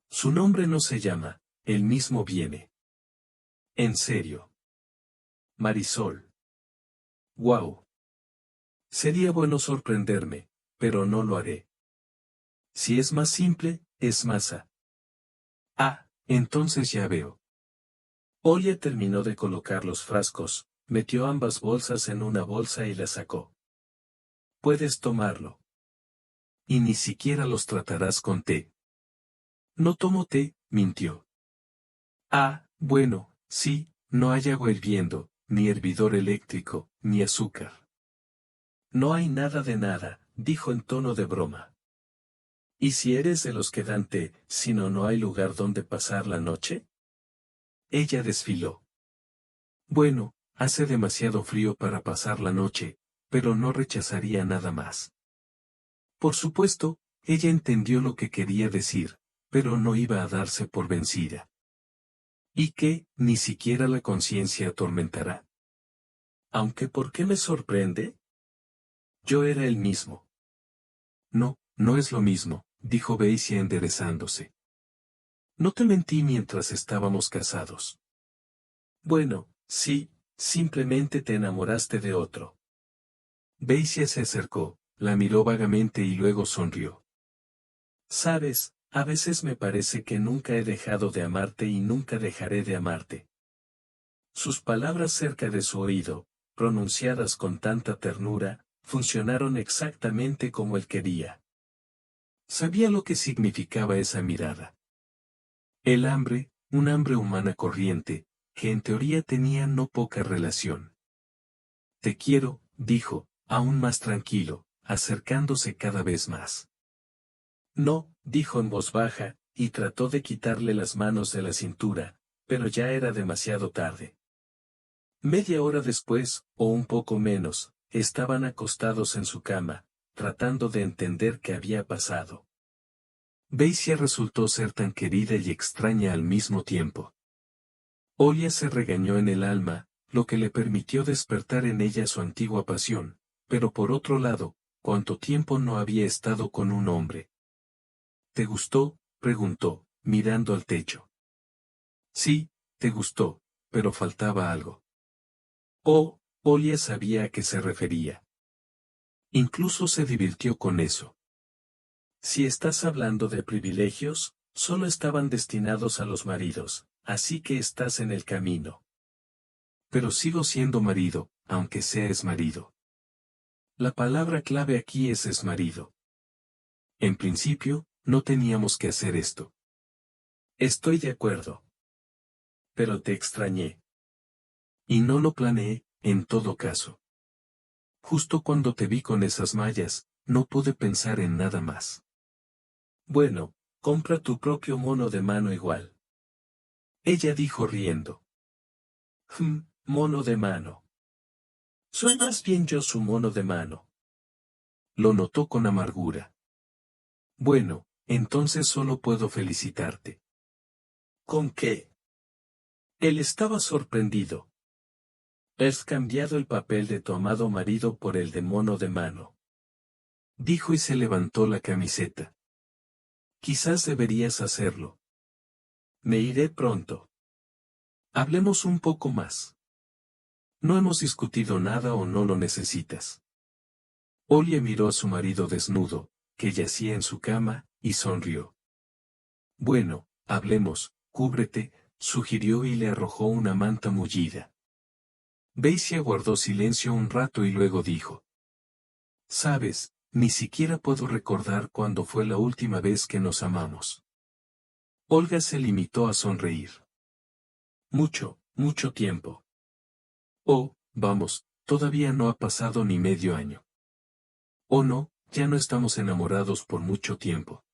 Su nombre no se llama, él mismo viene. En serio. Marisol. Wow. Sería bueno sorprenderme, pero no lo haré. Si es más simple, es masa. Ah, entonces ya veo. Olia terminó de colocar los frascos, metió ambas bolsas en una bolsa y la sacó. Puedes tomarlo. Y ni siquiera los tratarás con té. No tomo té, mintió. Ah, bueno, sí, no hay agua hirviendo, ni hervidor eléctrico, ni azúcar. No hay nada de nada, dijo en tono de broma. ¿Y si eres de los que dan té, si no hay lugar donde pasar la noche? Ella desfiló. Bueno, hace demasiado frío para pasar la noche, pero no rechazaría nada más. Por supuesto, ella entendió lo que quería decir, pero no iba a darse por vencida. ¿Y qué? Ni siquiera la conciencia atormentará. Aunque ¿por qué me sorprende? Yo era el mismo. No, no es lo mismo, dijo Beisia enderezándose. No te mentí mientras estábamos casados. Bueno, sí, simplemente te enamoraste de otro. Beisia se acercó, la miró vagamente y luego sonrió. Sabes, a veces me parece que nunca he dejado de amarte y nunca dejaré de amarte. Sus palabras cerca de su oído, pronunciadas con tanta ternura, funcionaron exactamente como él quería. Sabía lo que significaba esa mirada. El hambre, un hambre humana corriente, que en teoría tenía no poca relación. Te quiero, dijo, aún más tranquilo, acercándose cada vez más. No, dijo en voz baja, y trató de quitarle las manos de la cintura, pero ya era demasiado tarde. Media hora después, o un poco menos, estaban acostados en su cama, tratando de entender qué había pasado. Beisia resultó ser tan querida y extraña al mismo tiempo. Olia se regañó en el alma, lo que le permitió despertar en ella su antigua pasión, pero por otro lado, ¿cuánto tiempo no había estado con un hombre? ¿Te gustó?, preguntó, mirando al techo. Sí, te gustó, pero faltaba algo. Oh, Olia sabía a qué se refería. Incluso se divirtió con eso. Si estás hablando de privilegios, solo estaban destinados a los maridos, así que estás en el camino. Pero sigo siendo marido, aunque sea exmarido. La palabra clave aquí es exmarido. En principio, no teníamos que hacer esto. Estoy de acuerdo. Pero te extrañé. Y no lo planeé, en todo caso. Justo cuando te vi con esas mallas, no pude pensar en nada más. Bueno, compra tu propio mono de mano igual. Ella dijo riendo. Mono de mano. Soy más bien yo su mono de mano. Lo notó con amargura. Bueno, entonces solo puedo felicitarte. ¿Con qué? Él estaba sorprendido. Has cambiado el papel de tu amado marido por el de mono de mano. Dijo y se levantó la camiseta. Quizás deberías hacerlo. Me iré pronto. Hablemos un poco más. No hemos discutido nada o no lo necesitas. Olia miró a su marido desnudo, que yacía en su cama, y sonrió. Bueno, hablemos, cúbrete, sugirió y le arrojó una manta mullida. Beisia guardó silencio un rato y luego dijo. Sabes, ni siquiera puedo recordar cuándo fue la última vez que nos amamos. Olga se limitó a sonreír. Mucho tiempo. Oh, vamos, todavía no ha pasado ni medio año. Oh no, ya no estamos enamorados por mucho tiempo.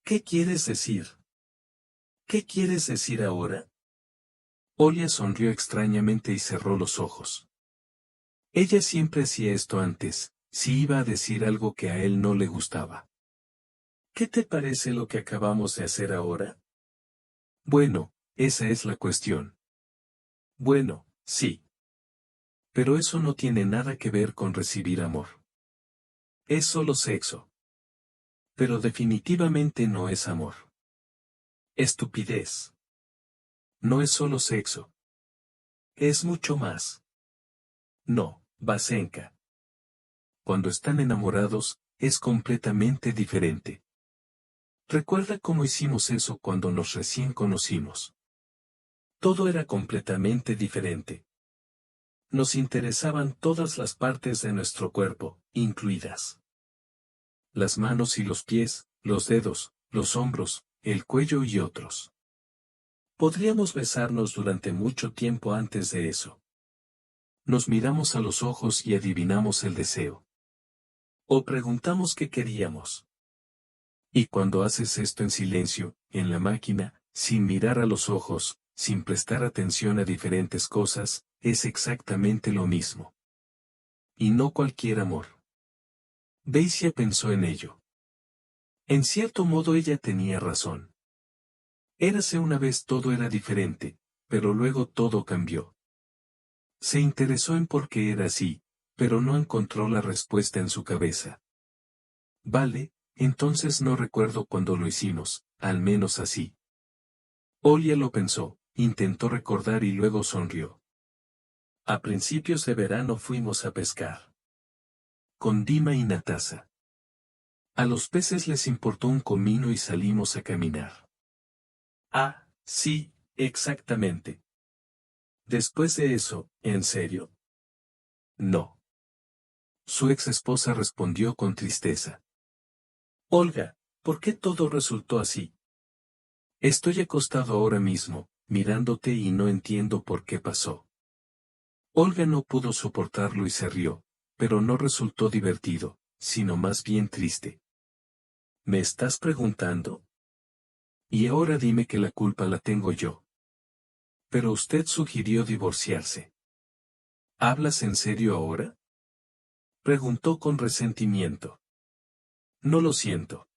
¿Qué quieres decir? ¿Qué quieres decir ahora? Olia sonrió extrañamente y cerró los ojos. Ella siempre hacía esto antes, si iba a decir algo que a él no le gustaba. ¿Qué te parece lo que acabamos de hacer ahora? Bueno, esa es la cuestión. Bueno, sí. Pero eso no tiene nada que ver con recibir amor. Es solo sexo. Pero definitivamente no es amor. Estupidez. No es solo sexo. Es mucho más. No, Vasenka. Cuando están enamorados, es completamente diferente. Recuerda cómo hicimos eso cuando nos recién conocimos. Todo era completamente diferente. Nos interesaban todas las partes de nuestro cuerpo, incluidas las manos y los pies, los dedos, los hombros, el cuello y otros. Podríamos besarnos durante mucho tiempo antes de eso. Nos miramos a los ojos y adivinamos el deseo. O preguntamos qué queríamos. Y cuando haces esto en silencio, en la máquina, sin mirar a los ojos, sin prestar atención a diferentes cosas, es exactamente lo mismo. Y no cualquier amor. Beisia pensó en ello. En cierto modo ella tenía razón. Érase una vez todo era diferente, pero luego todo cambió. Se interesó en por qué era así, pero no encontró la respuesta en su cabeza. Vale, entonces no recuerdo cuándo lo hicimos, al menos así. Olia lo pensó, intentó recordar y luego sonrió. A principios de verano fuimos a pescar. Con Dima y Natasa. A los peces les importó un comino y salimos a caminar. Ah, sí, exactamente. Después de eso, ¿en serio? No. Su ex esposa respondió con tristeza. Olga, ¿por qué todo resultó así? Estoy acostado ahora mismo, mirándote y no entiendo por qué pasó. Olga no pudo soportarlo y se rió, pero no resultó divertido, sino más bien triste. ¿Me estás preguntando? Y ahora dime que la culpa la tengo yo. Pero usted sugirió divorciarse. ¿Hablas en serio ahora? Preguntó con resentimiento. No lo siento.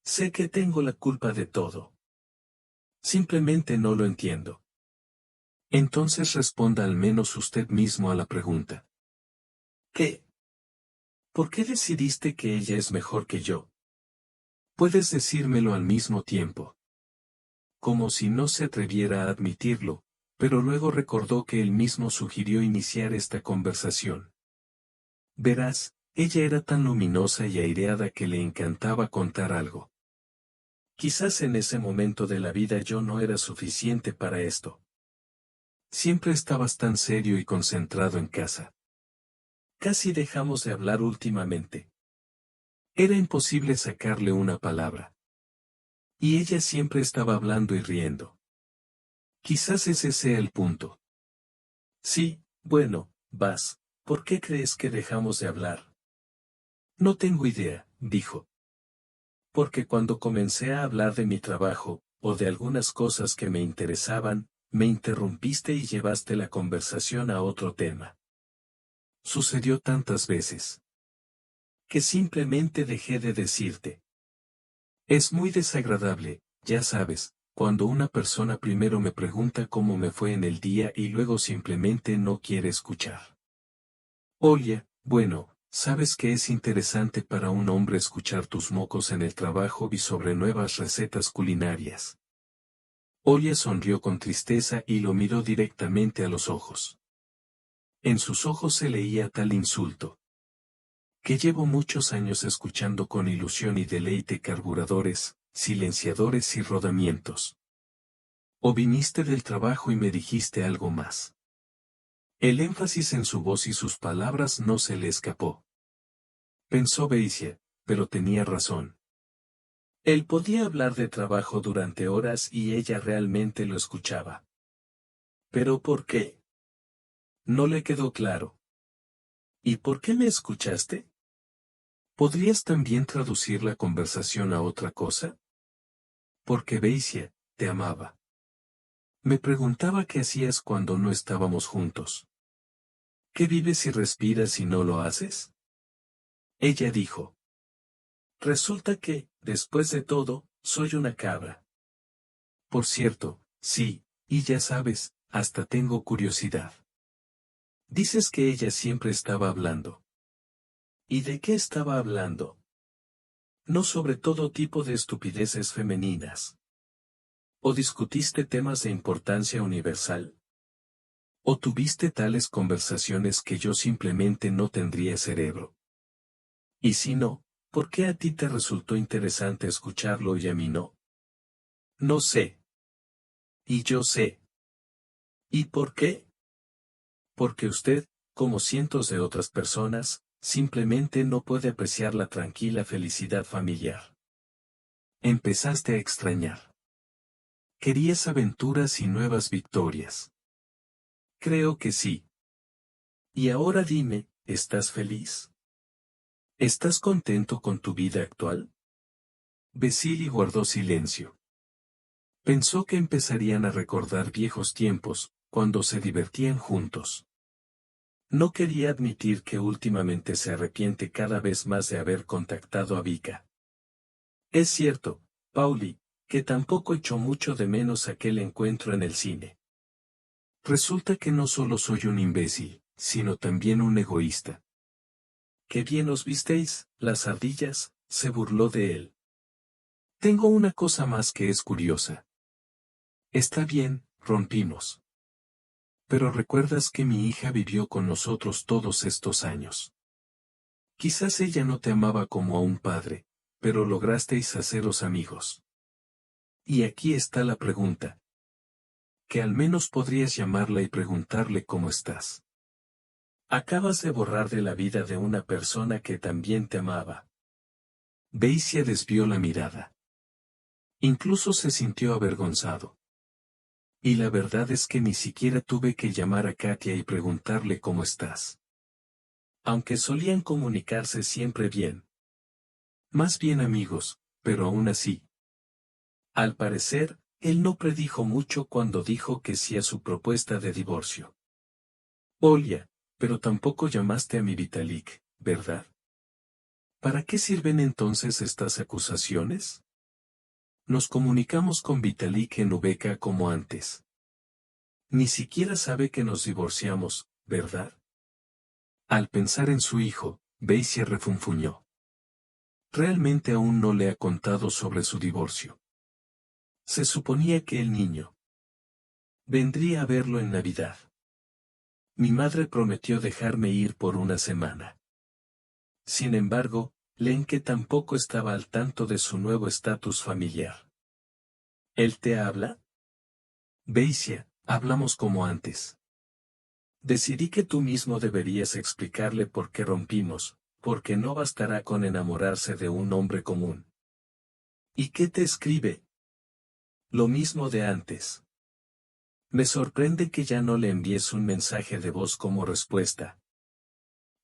Sé que tengo la culpa de todo. Simplemente no lo entiendo. Entonces responda al menos usted mismo a la pregunta. ¿Qué? ¿Por qué decidiste que ella es mejor que yo? Puedes decírmelo al mismo tiempo. Como si no se atreviera a admitirlo, pero luego recordó que él mismo sugirió iniciar esta conversación. Verás, ella era tan luminosa y aireada que le encantaba contar algo. Quizás en ese momento de la vida yo no era suficiente para esto. Siempre estabas tan serio y concentrado en casa. Casi dejamos de hablar últimamente. Era imposible sacarle una palabra. Y ella siempre estaba hablando y riendo. Quizás ese sea el punto. Sí, bueno, vas, ¿por qué crees que dejamos de hablar? No tengo idea, dijo. Porque cuando comencé a hablar de mi trabajo, o de algunas cosas que me interesaban, me interrumpiste y llevaste la conversación a otro tema. Sucedió tantas veces. Que simplemente dejé de decirte. Es muy desagradable, ya sabes, cuando una persona primero me pregunta cómo me fue en el día y luego simplemente no quiere escuchar. Oye, bueno, sabes que es interesante para un hombre escuchar tus mocos en el trabajo y sobre nuevas recetas culinarias. Oye sonrió con tristeza y lo miró directamente a los ojos. En sus ojos se leía tal insulto. Que llevo muchos años escuchando con ilusión y deleite carburadores, silenciadores y rodamientos. O viniste del trabajo y me dijiste algo más. El énfasis en su voz y sus palabras no se le escapó. Pensó Beicia, pero tenía razón. Él podía hablar de trabajo durante horas y ella realmente lo escuchaba. ¿Pero por qué? No le quedó claro. ¿Y por qué me escuchaste? ¿Podrías también traducir la conversación a otra cosa? Porque Beicia, te amaba. Me preguntaba qué hacías cuando no estábamos juntos. ¿Qué vives y respiras si no lo haces? Ella dijo. Resulta que, después de todo, soy una cabra. Por cierto, sí, y ya sabes, hasta tengo curiosidad. Dices que ella siempre estaba hablando. ¿Y de qué estaba hablando? No sobre todo tipo de estupideces femeninas. ¿O discutiste temas de importancia universal? ¿O tuviste tales conversaciones que yo simplemente no tendría cerebro? Y si no, ¿por qué a ti te resultó interesante escucharlo y a mí no? No sé. Y yo sé. ¿Y por qué? Porque usted, como cientos de otras personas, simplemente no puede apreciar la tranquila felicidad familiar. Empezaste a extrañar. Querías aventuras y nuevas victorias. Creo que sí. Y ahora dime, ¿estás feliz? ¿Estás contento con tu vida actual? Basili guardó silencio. Pensó que empezarían a recordar viejos tiempos, cuando se divertían juntos. No quería admitir que últimamente se arrepiente cada vez más de haber contactado a Vika. Es cierto, Pauli, que tampoco echó mucho de menos aquel encuentro en el cine. Resulta que no solo soy un imbécil, sino también un egoísta. «Qué bien os visteis, las ardillas», se burló de él. Tengo una cosa más que es curiosa. Está bien, rompimos. Pero recuerdas que mi hija vivió con nosotros todos estos años. Quizás ella no te amaba como a un padre, pero lograsteis haceros amigos. Y aquí está la pregunta. Que al menos podrías llamarla y preguntarle cómo estás. Acabas de borrar de la vida de una persona que también te amaba. Beicia desvió la mirada. Incluso se sintió avergonzado. Y la verdad es que ni siquiera tuve que llamar a Katia y preguntarle cómo estás. Aunque solían comunicarse siempre bien. Más bien amigos, pero aún así. Al parecer, él no predijo mucho cuando dijo que sí a su propuesta de divorcio. Olia, pero tampoco llamaste a mi Vitalik, ¿verdad? ¿Para qué sirven entonces estas acusaciones? Nos comunicamos con Vitalik en Ubeka como antes. Ni siquiera sabe que nos divorciamos, ¿verdad? Al pensar en su hijo, Beicia refunfuñó. Realmente aún no le ha contado sobre su divorcio. Se suponía que el niño vendría a verlo en Navidad. Mi madre prometió dejarme ir por una semana. Sin embargo, Lenke tampoco estaba al tanto de su nuevo estatus familiar. ¿Él te habla? Beisia, hablamos como antes. Decidí que tú mismo deberías explicarle por qué rompimos, porque no bastará con enamorarse de un hombre común. ¿Y qué te escribe? Lo mismo de antes. Me sorprende que ya no le envíes un mensaje de voz como respuesta.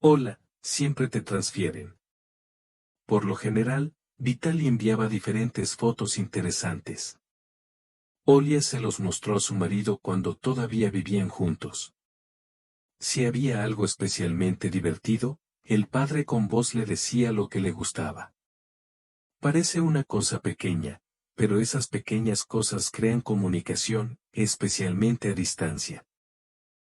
Hola, siempre te transfieren. Por lo general, Vitaly enviaba diferentes fotos interesantes. Olia se los mostró a su marido cuando todavía vivían juntos. Si había algo especialmente divertido, el padre con voz le decía lo que le gustaba. Parece una cosa pequeña, pero esas pequeñas cosas crean comunicación, especialmente a distancia.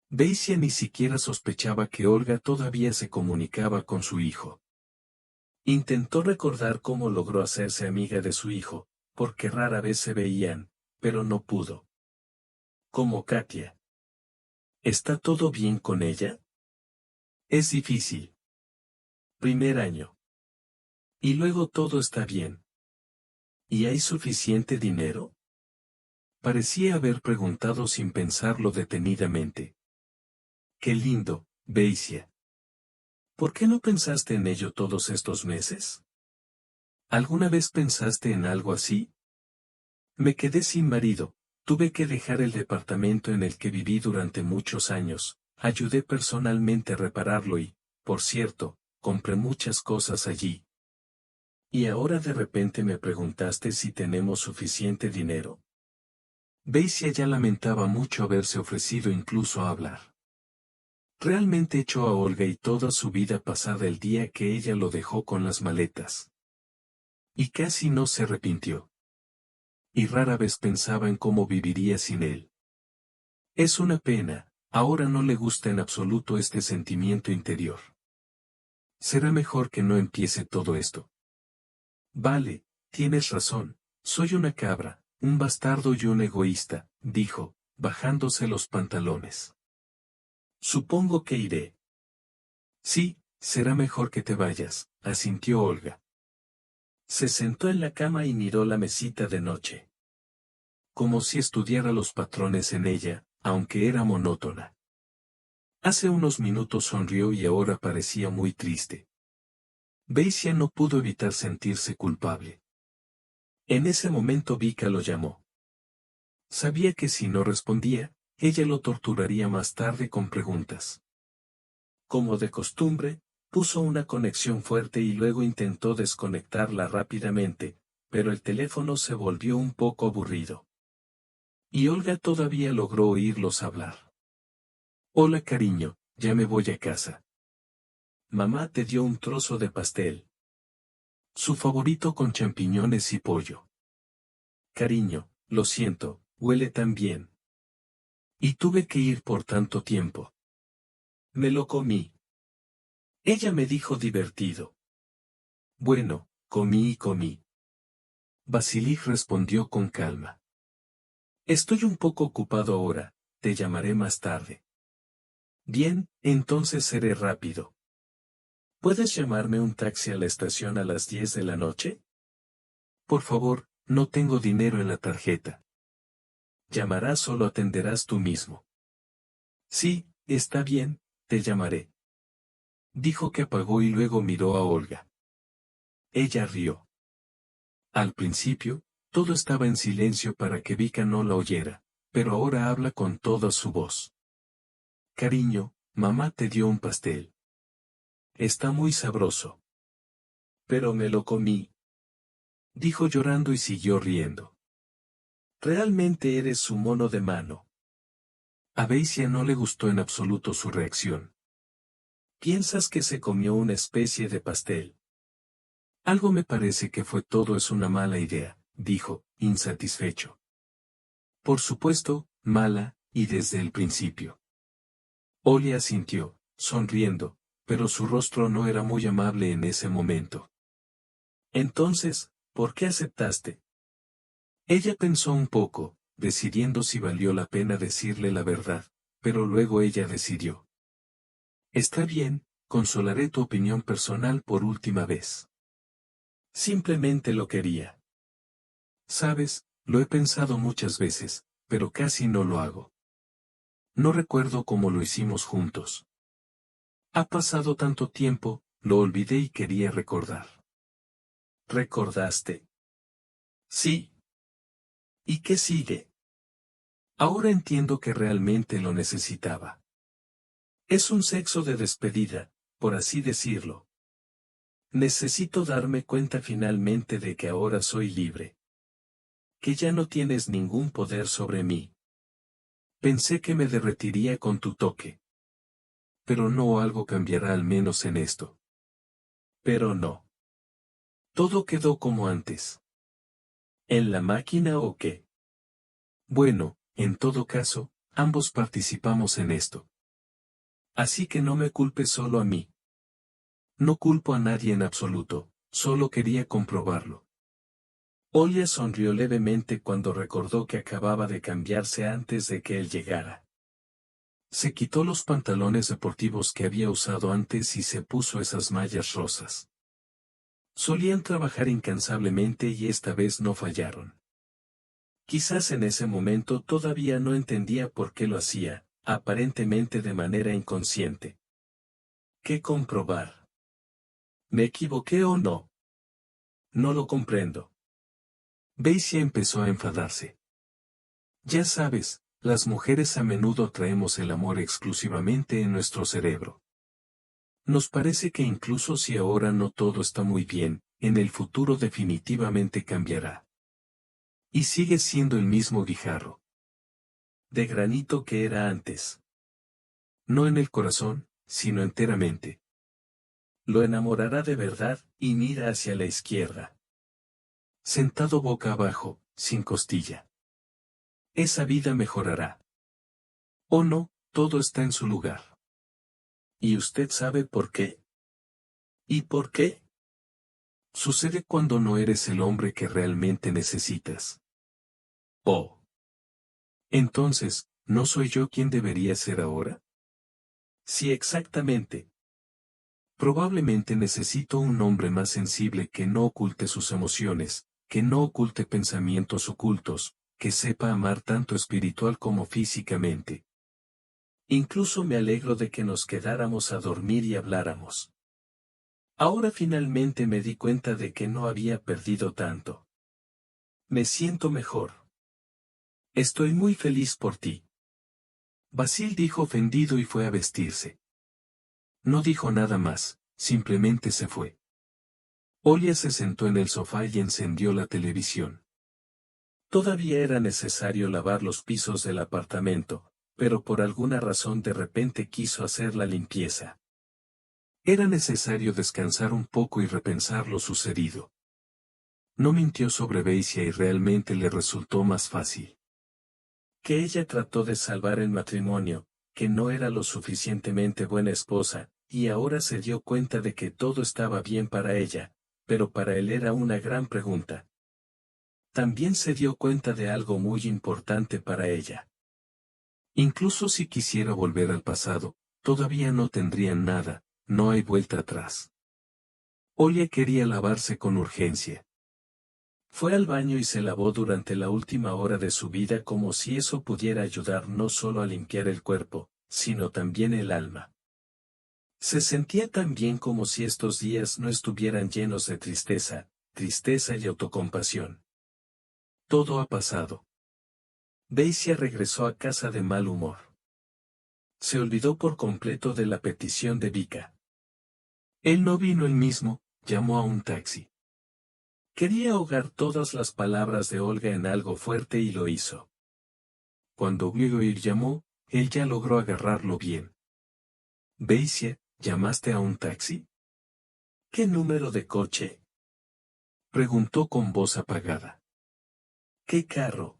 Beisia ni siquiera sospechaba que Olga todavía se comunicaba con su hijo. Intentó recordar cómo logró hacerse amiga de su hijo, porque rara vez se veían, pero no pudo. Como Katia. ¿Está todo bien con ella? Es difícil. Primer año. Y luego todo está bien. ¿Y hay suficiente dinero? Parecía haber preguntado sin pensarlo detenidamente. Qué lindo, Beisia. ¿Por qué no pensaste en ello todos estos meses? ¿Alguna vez pensaste en algo así? Me quedé sin marido, tuve que dejar el departamento en el que viví durante muchos años, ayudé personalmente a repararlo y, por cierto, compré muchas cosas allí. ¿Y ahora de repente me preguntaste si tenemos suficiente dinero? Beisia ya lamentaba mucho haberse ofrecido incluso a hablar. Realmente echó a Olga y toda su vida pasada el día que ella lo dejó con las maletas. Y casi no se arrepintió. Y rara vez pensaba en cómo viviría sin él. Es una pena, ahora no le gusta en absoluto este sentimiento interior. Será mejor que no empiece todo esto. Vale, tienes razón, soy una cabra, un bastardo y un egoísta, dijo, bajándose los pantalones. Supongo que iré. Sí, será mejor que te vayas, asintió Olga. Se sentó en la cama y miró la mesita de noche. Como si estudiara los patrones en ella, aunque era monótona. Hace unos minutos sonrió y ahora parecía muy triste. Beisia no pudo evitar sentirse culpable. En ese momento Vika lo llamó. Sabía que si no respondía, ella lo torturaría más tarde con preguntas. Como de costumbre, puso una conexión fuerte y luego intentó desconectarla rápidamente, pero el teléfono se volvió un poco aburrido. Y Olga todavía logró oírlos hablar. Hola cariño, ya me voy a casa. Mamá te dio un trozo de pastel. Su favorito con champiñones y pollo. Cariño, lo siento, huele tan bien. Y tuve que ir por tanto tiempo. Me lo comí. Ella me dijo divertido. Bueno, comí y comí. Basilij respondió con calma. Estoy un poco ocupado ahora, te llamaré más tarde. Bien, entonces seré rápido. ¿Puedes llamarme un taxi a la estación a las 10 de la noche? Por favor, no tengo dinero en la tarjeta. Llamarás o lo atenderás tú mismo. Sí, está bien, te llamaré. Dijo que apagó y luego miró a Olga. Ella rió. Al principio, todo estaba en silencio para que Vika no la oyera, pero ahora habla con toda su voz. Cariño, mamá te dio un pastel. Está muy sabroso. Pero me lo comí. Dijo llorando y siguió riendo. Realmente eres su mono de mano. A Beisia no le gustó en absoluto su reacción. ¿Piensas que se comió una especie de pastel? Algo me parece que fue todo es una mala idea, dijo, insatisfecho. Por supuesto, mala, y desde el principio. Olia asintió, sonriendo, pero su rostro no era muy amable en ese momento. Entonces, ¿por qué aceptaste? Ella pensó un poco, decidiendo si valió la pena decirle la verdad, pero luego ella decidió. Está bien, consolaré tu opinión personal por última vez. Simplemente lo quería. Sabes, lo he pensado muchas veces, pero casi no lo hago. No recuerdo cómo lo hicimos juntos. Ha pasado tanto tiempo, lo olvidé y quería recordar. ¿Recordaste? Sí. ¿Y qué sigue? Ahora entiendo que realmente lo necesitaba. Es un sexo de despedida, por así decirlo. Necesito darme cuenta finalmente de que ahora soy libre. Que ya no tienes ningún poder sobre mí. Pensé que me derretiría con tu toque. Pero no, algo cambiará al menos en esto. Pero no. Todo quedó como antes. ¿En la máquina o qué? Bueno, en todo caso, ambos participamos en esto. Así que no me culpes solo a mí. No culpo a nadie en absoluto, solo quería comprobarlo. Olia sonrió levemente cuando recordó que acababa de cambiarse antes de que él llegara. Se quitó los pantalones deportivos que había usado antes y se puso esas mallas rosas. Solían trabajar incansablemente y esta vez no fallaron. Quizás en ese momento todavía no entendía por qué lo hacía, aparentemente de manera inconsciente. ¿Qué comprobar? ¿Me equivoqué o no? No lo comprendo. Daisy empezó a enfadarse. Ya sabes, las mujeres a menudo traemos el amor exclusivamente en nuestro cerebro. Nos parece que incluso si ahora no todo está muy bien, en el futuro definitivamente cambiará. Y sigue siendo el mismo guijarro de granito que era antes. No en el corazón, sino enteramente. Lo enamorará de verdad, y mira hacia la izquierda. Sentado boca abajo, sin costilla. Esa vida mejorará. O no, todo está en su lugar. ¿Y usted sabe por qué? ¿Y por qué? Sucede cuando no eres el hombre que realmente necesitas. Oh. Entonces, ¿no soy yo quien debería ser ahora? Sí, exactamente. Probablemente necesito un hombre más sensible que no oculte sus emociones, que no oculte pensamientos ocultos, que sepa amar tanto espiritual como físicamente. Incluso me alegro de que nos quedáramos a dormir y habláramos. Ahora finalmente me di cuenta de que no había perdido tanto. Me siento mejor. Estoy muy feliz por ti. Basil dijo ofendido y fue a vestirse. No dijo nada más, simplemente se fue. Olia se sentó en el sofá y encendió la televisión. Todavía era necesario lavar los pisos del apartamento, pero por alguna razón de repente quiso hacer la limpieza. Era necesario descansar un poco y repensar lo sucedido. No mintió sobre Beisia y realmente le resultó más fácil. Que ella trató de salvar el matrimonio, que no era lo suficientemente buena esposa, y ahora se dio cuenta de que todo estaba bien para ella, pero para él era una gran pregunta. También se dio cuenta de algo muy importante para ella. Incluso si quisiera volver al pasado, todavía no tendrían nada, no hay vuelta atrás. Olia quería lavarse con urgencia. Fue al baño y se lavó durante la última hora de su vida como si eso pudiera ayudar no solo a limpiar el cuerpo, sino también el alma. Se sentía tan bien como si estos días no estuvieran llenos de tristeza y autocompasión. Todo ha pasado. Daisy regresó a casa de mal humor. Se olvidó por completo de la petición de Vika. Él no vino él mismo, llamó a un taxi. Quería ahogar todas las palabras de Olga en algo fuerte y lo hizo. Cuando Grigoriev llamó, él ya logró agarrarlo bien. Beisia, ¿llamaste a un taxi? ¿Qué número de coche? Preguntó con voz apagada. ¿Qué carro?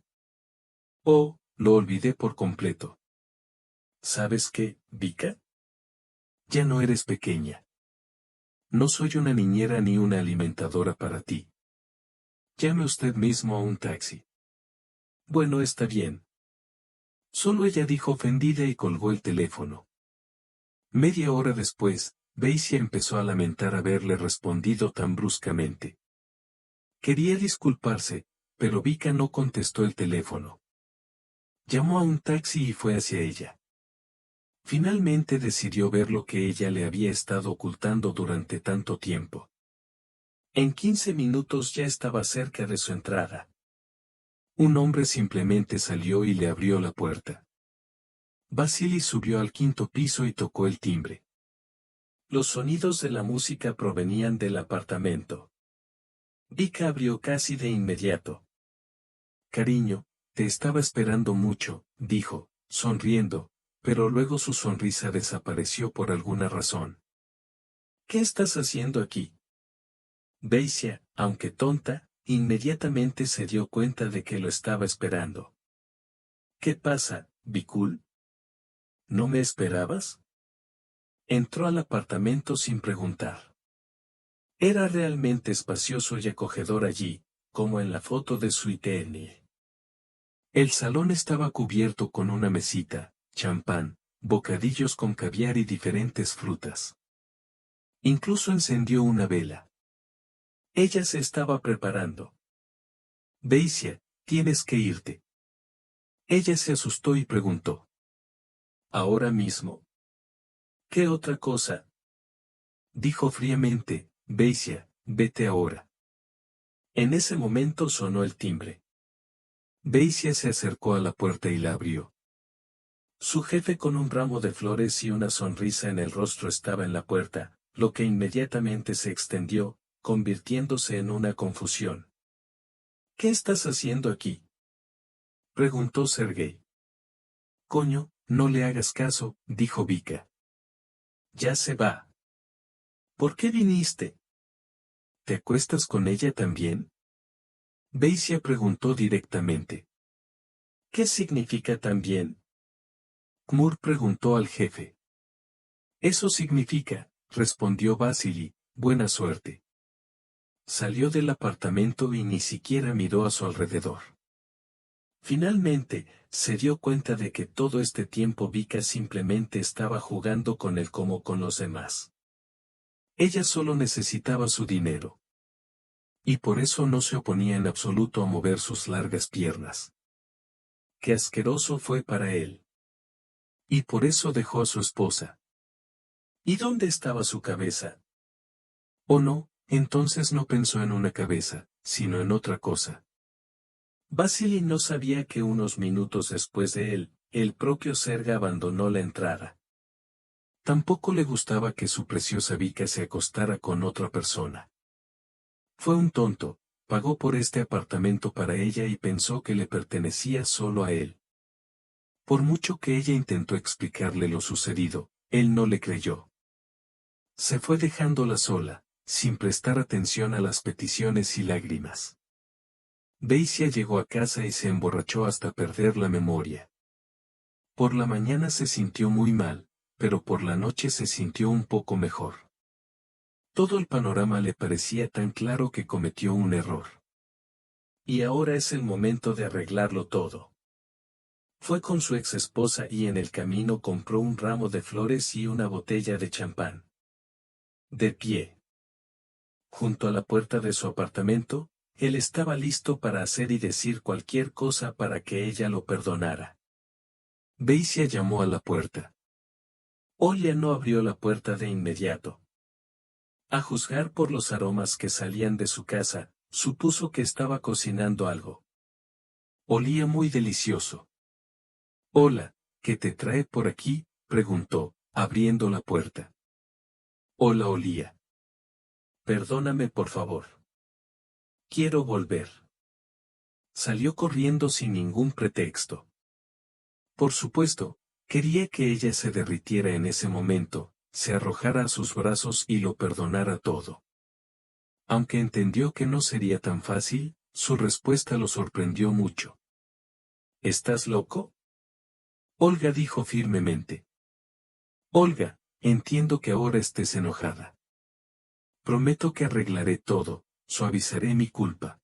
Oh, lo olvidé por completo. ¿Sabes qué, Vika? Ya no eres pequeña. No soy una niñera ni una alimentadora para ti. Llame usted mismo a un taxi. Bueno, está bien. Solo ella dijo ofendida y colgó el teléfono. Media hora después, Basie empezó a lamentar haberle respondido tan bruscamente. Quería disculparse, pero Vika no contestó el teléfono. Llamó a un taxi y fue hacia ella. Finalmente decidió ver lo que ella le había estado ocultando durante tanto tiempo. En 15 minutos ya estaba cerca de su entrada. Un hombre simplemente salió y le abrió la puerta. Vasily subió al quinto piso y tocó el timbre. Los sonidos de la música provenían del apartamento. Vika abrió casi de inmediato. Cariño, te estaba esperando mucho, dijo, sonriendo, pero luego su sonrisa desapareció por alguna razón. ¿Qué estás haciendo aquí? Basia, aunque tonta, inmediatamente se dio cuenta de que lo estaba esperando. ¿Qué pasa, Vikul? ¿No me esperabas? Entró al apartamento sin preguntar. Era realmente espacioso y acogedor allí, como en la foto de Suitenie. El salón estaba cubierto con una mesita, champán, bocadillos con caviar y diferentes frutas. Incluso encendió una vela. Ella se estaba preparando. Basia, tienes que irte. Ella se asustó y preguntó. ¿Ahora mismo? ¿Qué otra cosa? Dijo fríamente, Basia, vete ahora. En ese momento sonó el timbre. Basia se acercó a la puerta y la abrió. Su jefe con un ramo de flores y una sonrisa en el rostro estaba en la puerta, lo que inmediatamente se extendió, convirtiéndose en una confusión. ¿Qué estás haciendo aquí? Preguntó Sergei. Coño, no le hagas caso, dijo Vika. Ya se va. ¿Por qué viniste? ¿Te acuestas con ella también? Basia preguntó directamente. ¿Qué significa también? Kmur preguntó al jefe. Eso significa, respondió Vasily, buena suerte. Salió del apartamento y ni siquiera miró a su alrededor. Finalmente, se dio cuenta de que todo este tiempo Vika simplemente estaba jugando con él como con los demás. Ella solo necesitaba su dinero. Y por eso no se oponía en absoluto a mover sus largas piernas. Qué asqueroso fue para él. Y por eso dejó a su esposa. ¿Y dónde estaba su cabeza? ¿O no? Entonces no pensó en una cabeza, sino en otra cosa. Vasily no sabía que unos minutos después de él, el propio Serga abandonó la entrada. Tampoco le gustaba que su preciosa Vika se acostara con otra persona. Fue un tonto, pagó por este apartamento para ella y pensó que le pertenecía solo a él. Por mucho que ella intentó explicarle lo sucedido, él no le creyó. Se fue dejándola sola, sin prestar atención a las peticiones y lágrimas. Basia llegó a casa y se emborrachó hasta perder la memoria. Por la mañana se sintió muy mal, pero por la noche se sintió un poco mejor. Todo el panorama le parecía tan claro que cometió un error. Y ahora es el momento de arreglarlo todo. Fue con su ex esposa y en el camino compró un ramo de flores y una botella de champán. De pie, junto a la puerta de su apartamento, él estaba listo para hacer y decir cualquier cosa para que ella lo perdonara. Basia llamó a la puerta. Olia no abrió la puerta de inmediato. A juzgar por los aromas que salían de su casa, supuso que estaba cocinando algo. Olía muy delicioso. Hola, ¿qué te trae por aquí? Preguntó, abriendo la puerta. Hola olía. Perdóname por favor. Quiero volver. Salió corriendo sin ningún pretexto. Por supuesto, quería que ella se derritiera en ese momento, se arrojara a sus brazos y lo perdonara todo. Aunque entendió que no sería tan fácil, su respuesta lo sorprendió mucho. ¿Estás loco? Olga dijo firmemente. Olga, entiendo que ahora estés enojada. Prometo que arreglaré todo, suavizaré mi culpa.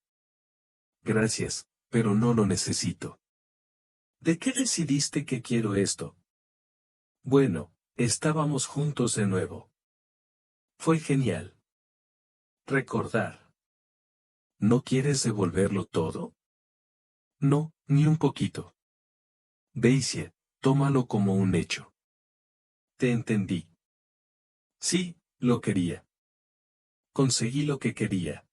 Gracias, pero no lo necesito. ¿De qué decidiste que quiero esto? Bueno, estábamos juntos de nuevo. Fue genial. Recordar. ¿No quieres devolverlo todo? No, ni un poquito. Daisy, tómalo como un hecho. Te entendí. Sí, lo quería. Conseguí lo que quería.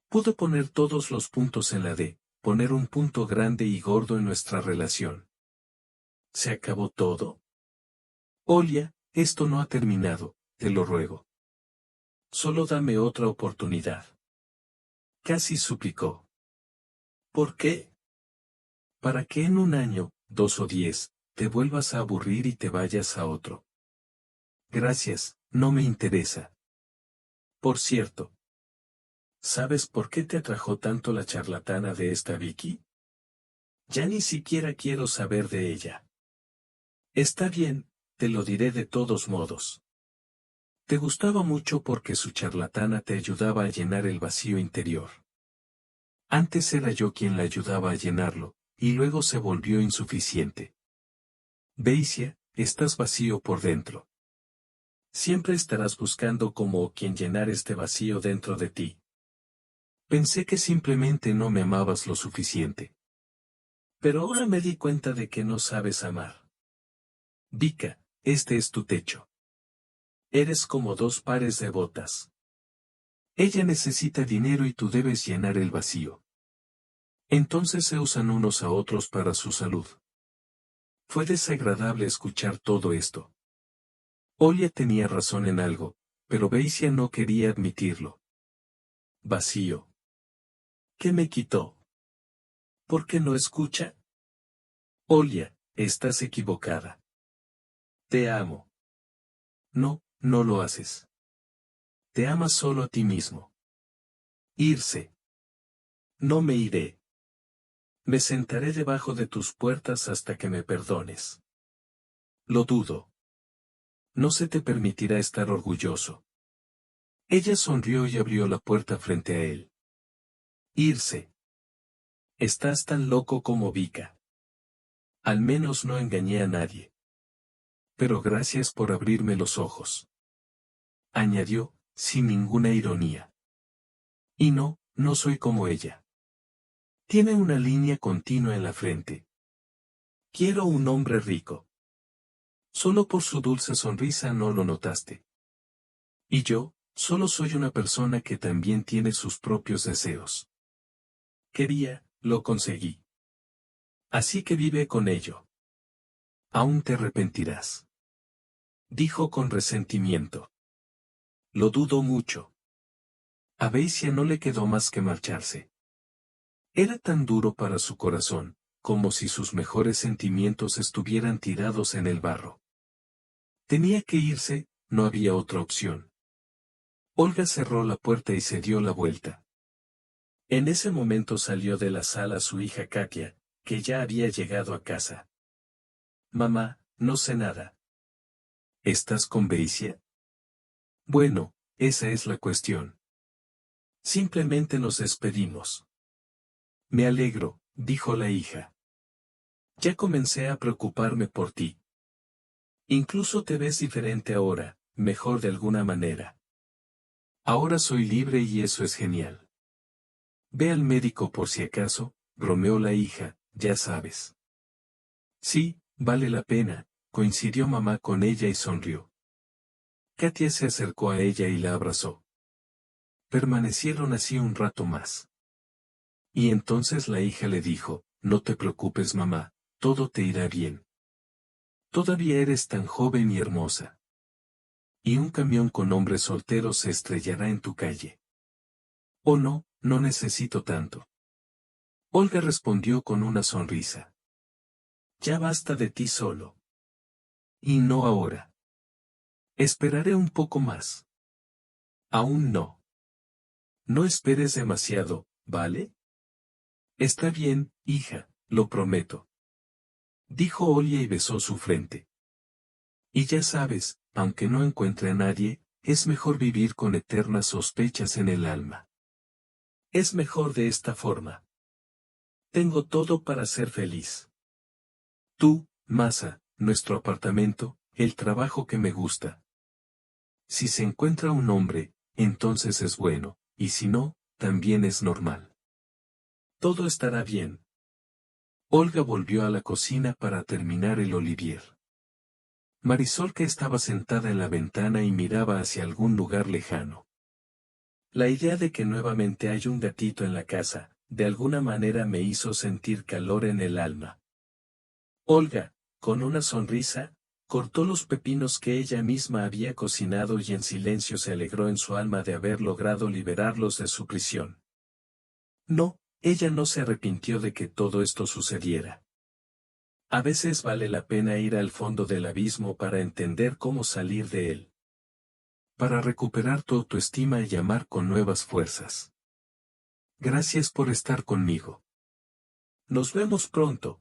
Pude poner todos los puntos en la D, poner un punto grande y gordo en nuestra relación. ¿Se acabó todo? Olia, esto no ha terminado, te lo ruego. Solo dame otra oportunidad. Casi suplicó. ¿Por qué? Para que en un año, 2 o 10, te vuelvas a aburrir y te vayas a otro. Gracias, no me interesa. Por cierto. ¿Sabes por qué te atrajo tanto la charlatana de esta Vicky? Ya ni siquiera quiero saber de ella. Está bien, te lo diré de todos modos. Te gustaba mucho porque su charlatana te ayudaba a llenar el vacío interior. Antes era yo quien la ayudaba a llenarlo, y luego se volvió insuficiente. Daisy, estás vacío por dentro. Siempre estarás buscando cómo o quién llenar este vacío dentro de ti. Pensé que simplemente no me amabas lo suficiente. Pero ahora me di cuenta de que no sabes amar. Vika, este es tu techo. Eres como dos pares de botas. Ella necesita dinero y tú debes llenar el vacío. Entonces se usan unos a otros para su salud. Fue desagradable escuchar todo esto. Olia tenía razón en algo, pero Beisia no quería admitirlo. Vacío. ¿Qué me quitó? ¿Por qué no escucha? Olia, estás equivocada. Te amo. No, no lo haces. Te amas solo a ti mismo. Irse. No me iré. Me sentaré debajo de tus puertas hasta que me perdones. Lo dudo. No se te permitirá estar orgulloso. Ella sonrió y abrió la puerta frente a él. Irse. Estás tan loco como Vika. Al menos no engañé a nadie. Pero gracias por abrirme los ojos. Añadió, sin ninguna ironía. Y no, no soy como ella. Tiene una línea continua en la frente. Quiero un hombre rico. Solo por su dulce sonrisa no lo notaste. Y yo, solo soy una persona que también tiene sus propios deseos. Quería, lo conseguí. Así que vive con ello. Aún te arrepentirás. Dijo con resentimiento. Lo dudo mucho. A Beisia no le quedó más que marcharse. Era tan duro para su corazón, como si sus mejores sentimientos estuvieran tirados en el barro. Tenía que irse, no había otra opción. Olga cerró la puerta y se dio la vuelta. En ese momento salió de la sala su hija Katia, que ya había llegado a casa. Mamá, no sé nada. ¿Estás con Beisia? Bueno, esa es la cuestión. Simplemente nos despedimos. Me alegro, dijo la hija. Ya comencé a preocuparme por ti. Incluso te ves diferente ahora, mejor de alguna manera. Ahora soy libre y eso es genial. Ve al médico por si acaso, bromeó la hija, ya sabes. Sí, vale la pena, coincidió mamá con ella y sonrió. Katia se acercó a ella y la abrazó. Permanecieron así un rato más. Y entonces la hija le dijo, no te preocupes mamá, todo te irá bien. Todavía eres tan joven y hermosa. Y un camión con hombres solteros se estrellará en tu calle. Oh no, no necesito tanto. Olga respondió con una sonrisa. Ya basta de ti solo. Y no ahora. Esperaré un poco más. Aún no. No esperes demasiado, ¿vale? Está bien, hija, lo prometo. Dijo Olia y besó su frente. Y ya sabes, aunque no encuentre a nadie, es mejor vivir con eternas sospechas en el alma. Es mejor de esta forma. Tengo todo para ser feliz. Tú, Masa, nuestro apartamento, el trabajo que me gusta. Si se encuentra un hombre, entonces es bueno, y si no, también es normal. Todo estará bien. Olga volvió a la cocina para terminar el olivier. Marisol que estaba sentada en la ventana y miraba hacia algún lugar lejano. La idea de que nuevamente hay un gatito en la casa, de alguna manera me hizo sentir calor en el alma. Olga, con una sonrisa, cortó los pepinos que ella misma había cocinado y en silencio se alegró en su alma de haber logrado liberarlos de su prisión. No, ella no se arrepintió de que todo esto sucediera. A veces vale la pena ir al fondo del abismo para entender cómo salir de él. Para recuperar tu autoestima y amar con nuevas fuerzas. Gracias por estar conmigo. Nos vemos pronto.